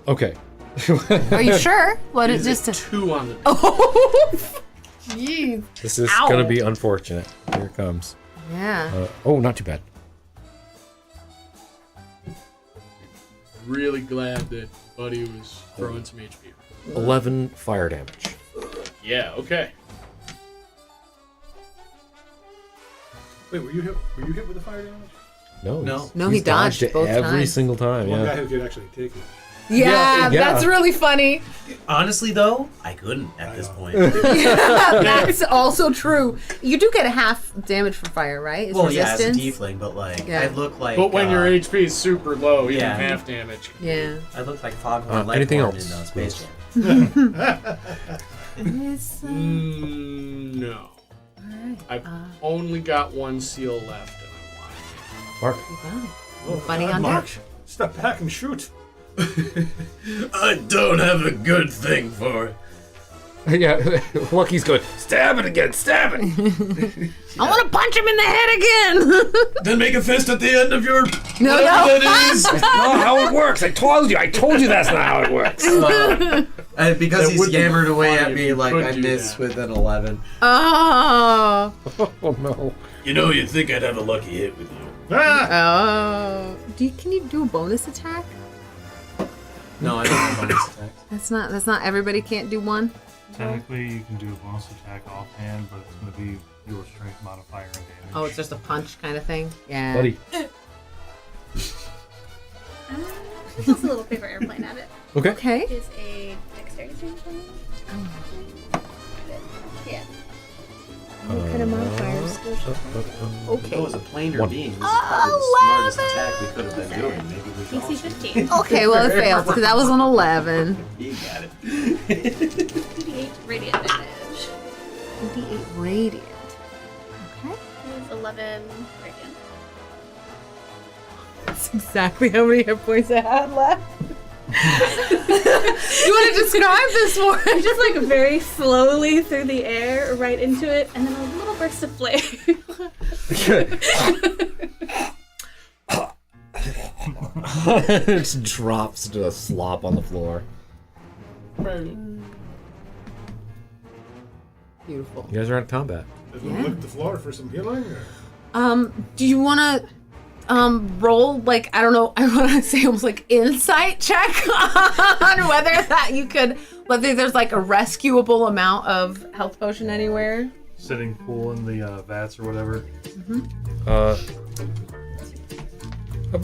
Okay. Are you sure? What is Is just it a. 2 on the Oh! Jeez. This is Ow. going to be unfortunate. Here it comes. Yeah. Oh, not too bad. Really glad that Buddy was throwing some HP. 11 fire damage. Yeah, okay. Wait, were you hit with the fire damage? No. No. No, he he's dodged it both every times. single time. One guy Yeah. who could actually take it. Yeah, yeah. that's really funny. Honestly, though, I couldn't at this point. That's also true. You do get a half damage from fire, right? It's Well, yeah, as a resistance. tiefling, but like Yeah. I look like. But when your HP is super low, even yeah. half damage. Yeah. I look like Foghorn anything Leghorn else? in Space Yes. Jam. It's, No. alright. I've only got one seal left, and I want it. Mark. You got it. Oh, Bunny God, on Mark. deck. Step back and shoot. I don't have a good thing for it. Yeah. Lucky's good. Stab it again. Stab it. I want to punch him in the head again. Then make a fist at the end of your. No, whatever no. that is. That's not how it works. I told you that's not how it works. And because That he's would be yammered away funny at if me you like could I do miss that. with an 11. Oh. Oh no. You know, you'd think I'd have a lucky hit with you. Ah! Oh. Can you do a bonus attack? No, I don't have bonus attacks. That's not everybody can't do one. Technically, you can do a bonus attack offhand, but it's going to be your strength modifier and damage. Oh, it's just a punch kind of thing. Yeah. Buddy. There's also a little paper airplane at it. Okay. Okay. Is a dexterity change for me? Yeah. What kind of modifiers? If it was a planar One. being, this is probably the smartest attack we could have been doing. Maybe we should DC also 15. Okay, well it failed because that was an 11. You got it. 28 radiant damage. 28 radiant. Okay. Is 11 radiant. That's exactly how many hit points I had left. You want to describe this more? Just like very slowly through the air, right into it, and then a little burst of flame. It just drops to a slop on the floor. Beautiful. You guys are out of combat. Did we Yeah. lick the floor for some healing? Or? Do you want to roll, like, I don't know, I want to say almost like insight check on whether that you could, whether there's like a rescuable amount of health potion anywhere? Sitting pool in the vats or whatever.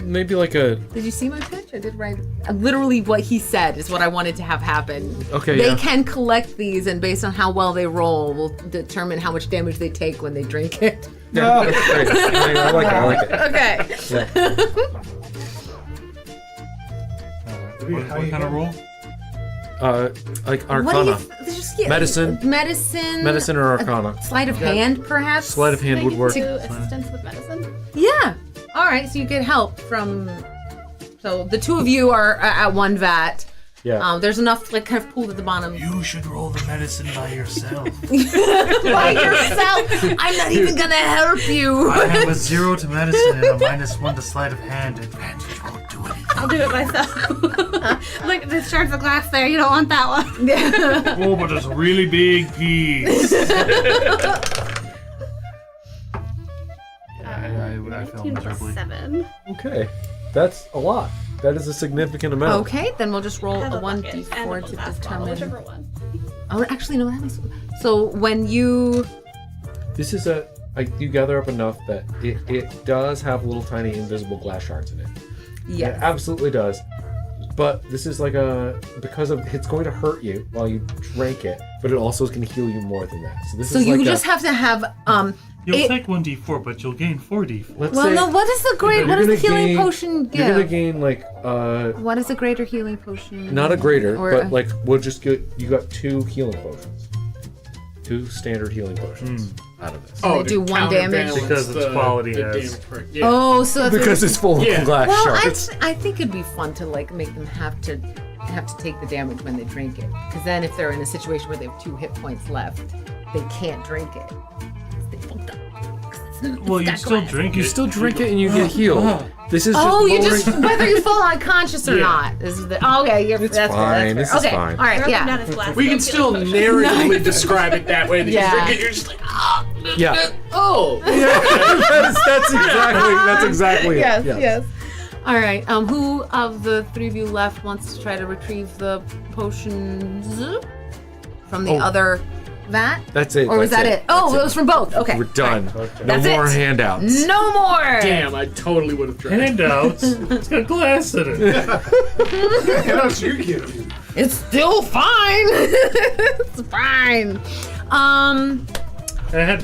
Maybe like a. Did you see my pitch? I did write literally what he said is what I wanted to have happen. Okay, They yeah. can collect these, and based on how well they roll, will determine how much damage they take when they drink it. Yeah, that's great. I like it. I like it. Okay. What kind of roll? Like What do Arcana. you just get? Medicine. Medicine Or Arcana. Sleight of hand, perhaps. Sleight of hand would work. Do assistance with medicine. Yeah. All right. So you get help from. So the two of you are at one vat. Yeah. There's enough to like kind of pool at the bottom. You should roll the medicine by yourself. By yourself. I'm not even gonna help you. I have a 0 to medicine and a -1 to sleight of hand. Advantage won't do anything. I'll do it myself. Look, there's shards of glass there. You don't want that one. Oh, but it's a really big piece. I fell 19 plus miserably. 7. Okay. That's a lot. That is a significant amount. Okay, then we'll just roll I have a bucket and 1d4 a to glass bottle, whichever determine. one. Oh, actually, no, that makes. So when you. This is you gather up enough that it does have little tiny invisible glass shards in it. Yes. It absolutely does. But this is like because of it's going to hurt you while you drink it, but it also is going to heal you more than that. So this So is you like just have to have You'll It- take 1d4, but you'll gain 4d4. Let's Well, say no. What is the great? you're What does the gonna healing gain- potion give? You're gonna gain like What is a greater healing potion? not a greater, Or but a- like we'll just get you got 2 healing potions, 2 standard healing potions out of this. they do to 1 damage? counterbalance Because it's quality the has- damage per- yeah. Oh, so that's Because it's full of Yeah. glass Well, shards. I think it'd be fun to like make them have to take the damage when they drink it, because then if they're in a situation where they have 2 hit points left, they can't drink it. They fucked up. Well, you still drink it. You still drink it and you get healed. This is Oh, you lowering- just whether you fall unconscious or not. This is the okay. It's that's fine, Fair, this that's is fair. fine. Okay, all right, Broken down yeah. his glass We can bottle, still potion. narratively describe it that way. That Yeah. you drink it, you're just like, Yeah. oh. That's exactly it. Yes, Yes. yes. All right. Who of the 3 of you left wants to try to retrieve the potions from the other vat? That's it. Or was that's that it? Oh, it was from both. Okay. We're done. All right. No That's more it. handouts. No more. Damn, I totally would have tried. Handouts. It's got glass in it. Yeah, that's you kidding. It's still fine. It's fine. I had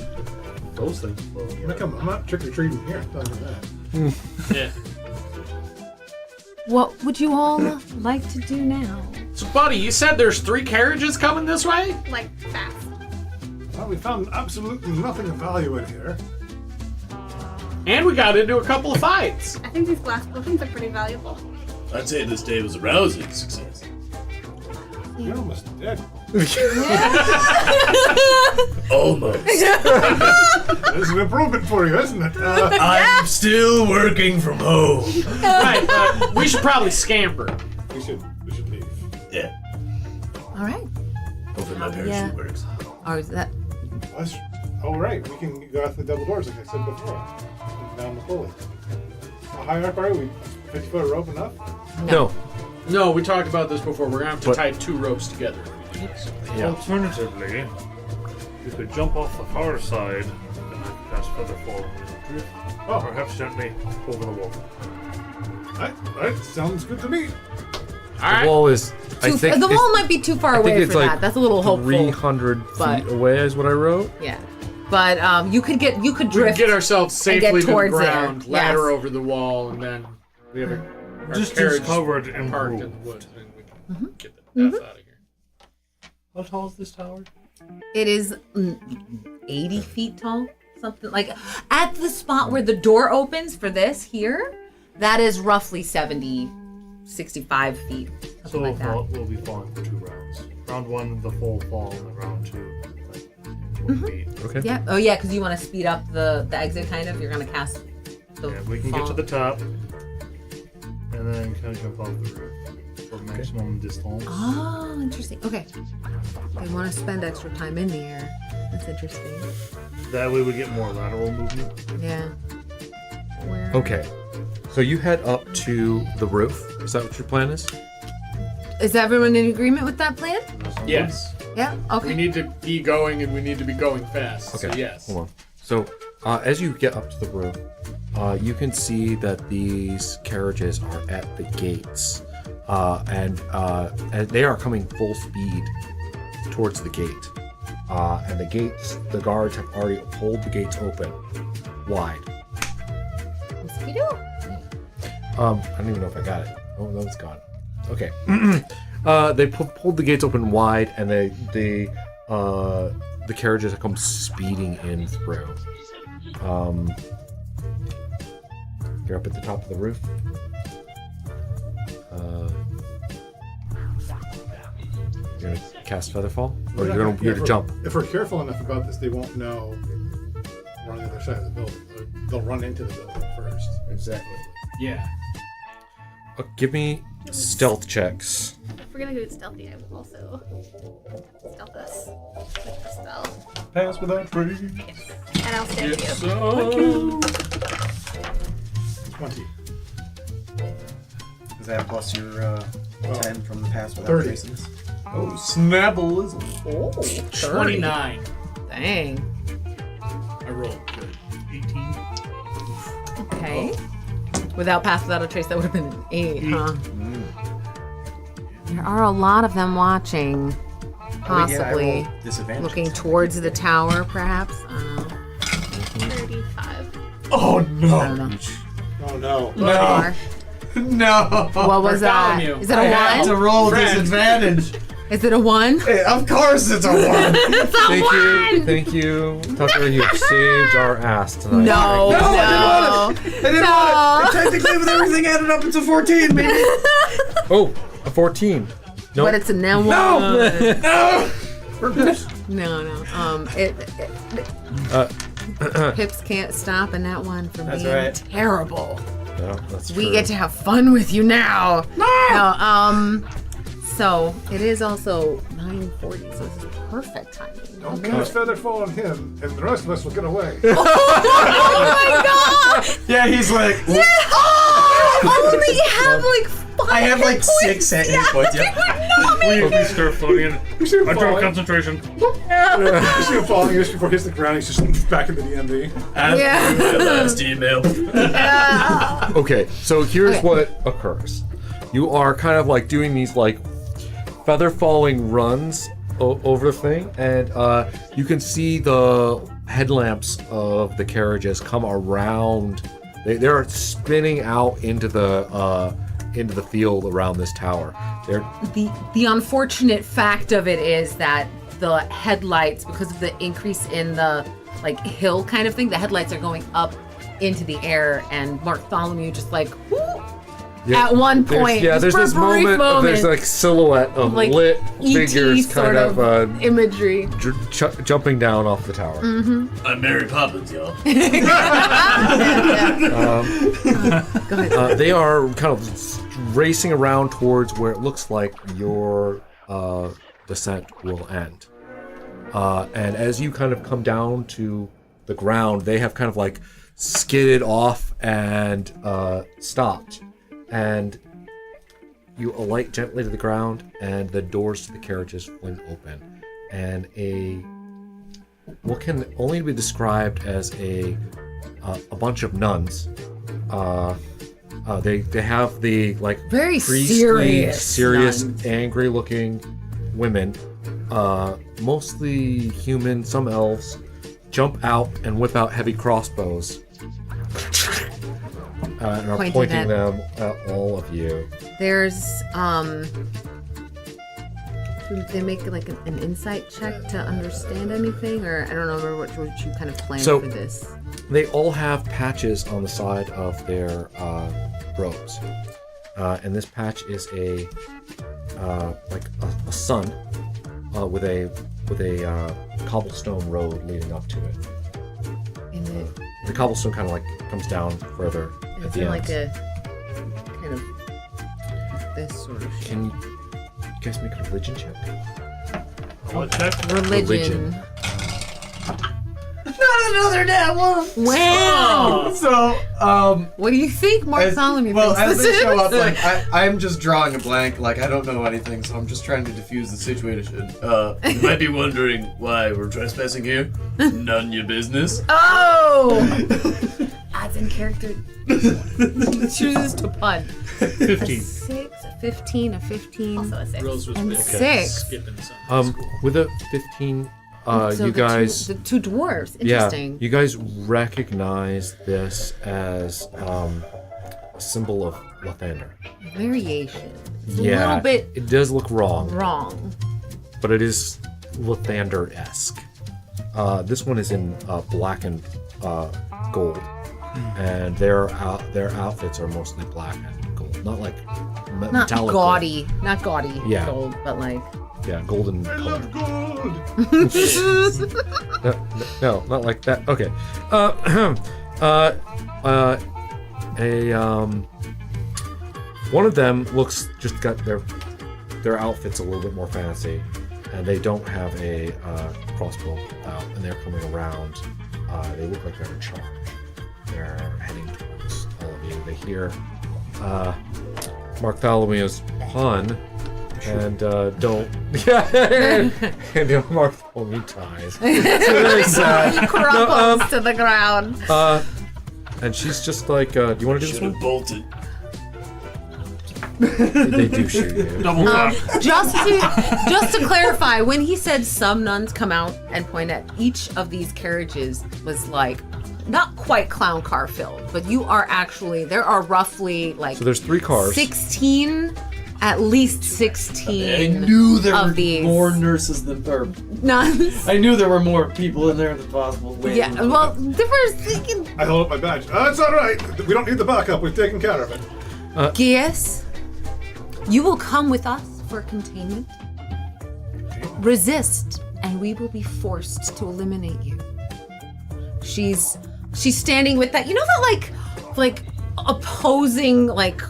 those things. Look, I'm not trick or treating here. I'm telling you that. Yeah. What would you all like to do now? So, buddy, you said there's 3 carriages coming this way? Like, fast. Well, we found absolutely nothing of value in here. And we got into a couple of fights. I think these glass potions are pretty valuable. I'd say this day was a rousing success. You're almost dead. Almost. This is an improvement for you, isn't it? I'm still working from home. Right, we should probably scamper. we should leave. Yeah. All right. Hopefully my parachute Yeah. works. Or is that? Oh, right. We can go out the double doors, like I said before. Down the pulley. How high up are we? 50-foot rope enough? No. No, we talked about this before. We're going to have to But- tie 2 ropes together. Yeah. Alternatively, you could jump off the far side and then pass further forward and drift. Oh. Perhaps gently over the wall. Alright, sounds good to me. All right. The wall is. I Too, think the it's- wall might be too far I think away it's for like that. That's a little hopeful. 300 but- feet away is what I wrote. Yeah. But you could We can drift. get ourselves and get safely to the towards there. ground, ladder Yes. over the wall, and then we have our Distance carriage covered and parked in improved. the woods, and we can get the F out of here. How tall is this tower? It is 80 feet tall, something like. At the spot where the door opens for this here, that is roughly 70, 65 feet, something So like that. we'll be falling for 2 rounds. Round 1, the full fall, and then round 2, like 20 feet. Okay. Yeah. Oh yeah, because you want to speed up the exit, kind of. You're gonna cast. The Yeah, we can fall. get to the top, and then kind of jump off the roof. for maximum distance. Oh, interesting. Okay. They want to spend extra time in the air. That's interesting. That way we get more lateral movement. Yeah. Where? Okay. So you head up to the roof. Is that what your plan is? Is everyone in agreement with that plan? Yes. Yeah. Okay. We need to be going, and we need to be going fast. Okay. So yes. Hold on. So as you get up to the roof, you can see that these carriages are at the gates, and they are coming full speed towards the gate. And the guards have already pulled the gates open wide. Mosquito? I don't even know if I got it. Oh, no, it's gone. Okay. They pulled the gates open wide, and the carriages have come speeding in through. You're up at the top of the roof. You're gonna cast Featherfall, or you're gonna jump. If we're careful enough about this, they won't know we're on the other side of the building. They'll run into the building first. Exactly. Yeah. Give me stealth checks. If we're gonna go stealthy, I will also stealth us with the spell. Pass without trace. Yes. And I'll stand Yes, you. so... 20. Is that plus your 10 from the pass without 30. traces? Oh, snabbleism. Oh, 29. Dang. I rolled good. 18. Okay. Without pass without a trace, that would have been an 8, huh? There are a lot of them watching. Possibly. Yeah, disadvantage. Looking towards the tower, perhaps? I don't know. 35. Oh I no! don't know. Oh no. No! No! What was that? Bartholomew. Is it I a had to 1? roll a Friend. disadvantage. Is it a 1? Of course it's a 1! It's a 1! Thank you, Tucker. You have saved our ass tonight. No, No, no. I didn't want it! Technically, with everything added up, it's a 14, baby! Oh, a 14. No. But it's a now one. No! No. Pips can't stop in that one from That's being right. terrible. No, that's We true. get to have fun with you now. No. So it is also 9:40, so this is perfect timing. Don't cast Featherfall on him, and the rest of us will get away. Oh my god! Yeah, he's like, I only have like 5 I have like hit points. 6 hit points. Yeah. We start floating in. You see him I draw falling. concentration. You see him falling just before he hits the ground. He's just back in the DMV. Yeah. My last email. Okay, so here's Okay. what occurs. You are kind of like doing these like feather falling runs over the thing, and you can see the headlamps of the carriages come around. They're spinning out into the field around this tower. They're The unfortunate fact of it is that the headlights, because of the increase in the like hill kind of thing, the headlights are going up into the air, and Bartholomew just like whoo, at one point. There's just for this a brief moment of there's like silhouette of like lit E.T. figures sort kind of imagery. jumping down off the tower. I'm Mary Poppins, y'all. Go ahead. They are kind of racing around towards where it looks like your descent will end. And as you kind of come down to the ground, they have kind of like skidded off and stopped. And you alight gently to the ground, and the doors to the carriages fling open. And what can only be described as a bunch of nuns. They have the like Very priestly, serious nuns. angry-looking women, mostly human, some elves, jump out and whip out heavy crossbows, and are Pointed pointing at- them at all of you. There's should they make like an insight check to understand anything, or I don't know what you kind of planned So- for this. They all have patches on the side of their robes, and this patch is a sun with a cobblestone road leading up to it. And it, The cobblestone kind of like comes down further at it's the in end. like a kind of this sort of shit. Can you guys make a religion check? What check? Religion. Not another nat one. Wow. So, What do you think, Mark Solomon? Well, as thinks they this show up, is? like I'm just drawing a blank. Like I don't know anything, so I'm just trying to diffuse the situation. You might be wondering why we're trespassing here. None your business. Oh! Adds in character. Chooses to pun. 15. 15, a 15. Also a 6. Rose was And big. 6. Skipping something. With a 15, So you guys, the two dwarves. yeah, Interesting. you guys recognize this as a symbol of Lathander. Variation. It's a Yeah, little bit it does look wrong, wrong. but it is Lathander-esque. This one is in black and gold, and their outfits are mostly black and gold, not like Not metallic. gaudy. Not gaudy Yeah. gold, but like. Yeah, golden I color. love gold. No, not like that. Okay. One of them looks just got their outfits a little bit more fancy, and they don't have a crossbow out, and they're coming around. They look like they're in charge. They're heading towards all of you. They hear Mark Tholomew's pun. And don't, yeah, and Mark Tholomeu dies. It's really sad. He crumples to the ground. And she's just like, do you want to do this Should have one? bolted. They do shoot you. Double tap. Just to clarify, when he said some nuns come out and point at each of these carriages was like not quite clown car filled, but you are actually there are roughly like So there's 3 cars. 16, at least 16 I knew there of were these more nurses than or nuns. I knew there were more people in there than possible. Yeah, well, there was thinking, I hold up my badge. It's all right. We don't need the backup. We've taken care of it. Gaius, you will come with us for containment. Resist, and we will be forced to eliminate you. She's standing with that. You know that like opposing like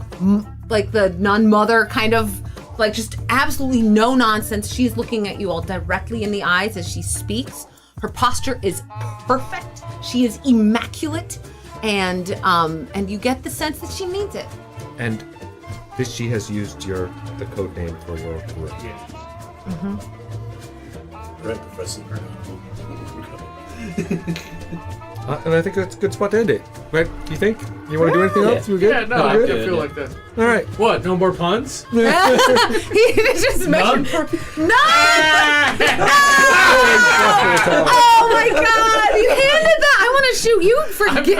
the nun mother kind of like just absolutely no nonsense. She's looking at you all directly in the eyes as she speaks. Her posture is perfect. She is immaculate, and you get the sense that she means it. And this, she has used the code name for your group. Right, Professor. And I think that's a good spot to end it. Right? Do you think? You want to do anything else? You good? Yeah, no, You I good? feel like that. All right. What? No more puns? He just mentioned no! Oh my god! You handed that! I want to shoot you for If it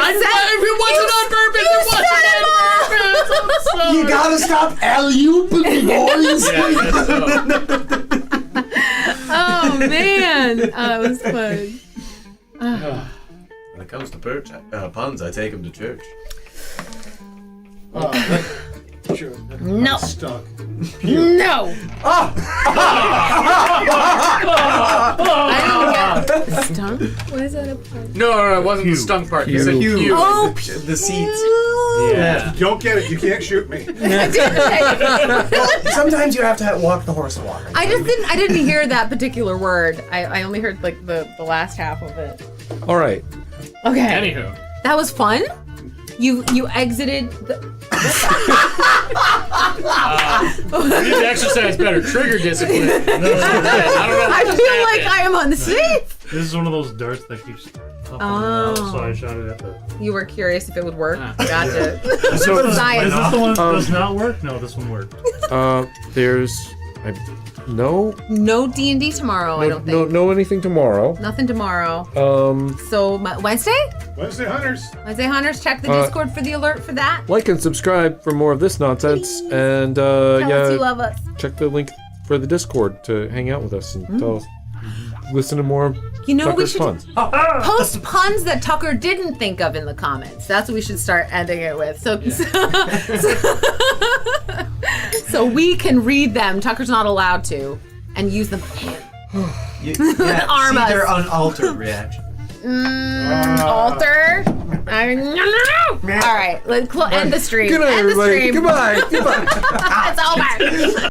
wasn't on purpose, it wasn't on purpose. I'm sorry. You gotta stop alley-ooping, boys. Yeah, Oh man, that was fun. When it comes to puns, I take them to church. Sure. No. Stuck. No. I don't get stung. What is that? No, it wasn't the stung part. You said Pew. pew. Oh, The seats. Yeah. You don't get it. You can't shoot me. Sometimes you have to walk the horse walk. I didn't hear that particular word. I only heard like the last half of it. All right. Okay. Anywho. That was fun. You exited the We need to exercise better trigger discipline. I don't know I what just feel like happened. I am on the safe. This is one of those darts that keeps popping Oh. out, so I shot it at the. You were curious if it would work. Ah. Gotcha. So is Science. this the one that does not work? No, this one worked. There's no No D&D tomorrow, I don't think. no anything tomorrow. Nothing tomorrow. So Wednesday? Wednesday Hunters. Wednesday Hunters, check the Discord for the alert for that. Like and subscribe for more of this nonsense, Please. and Tell us yeah, you love us. check the link for the Discord to hang out with us and tell us, listen to more You know, we Tucker's should puns. post puns that Tucker didn't think of in the comments. That's what we should start ending it with. So we can read them. Tucker's not allowed to, and use them. Yeah, Arm see us. their unaltered reaction. altar. All right, let's end the stream. Good night, End the everybody. stream. Goodbye. Goodbye. It's over.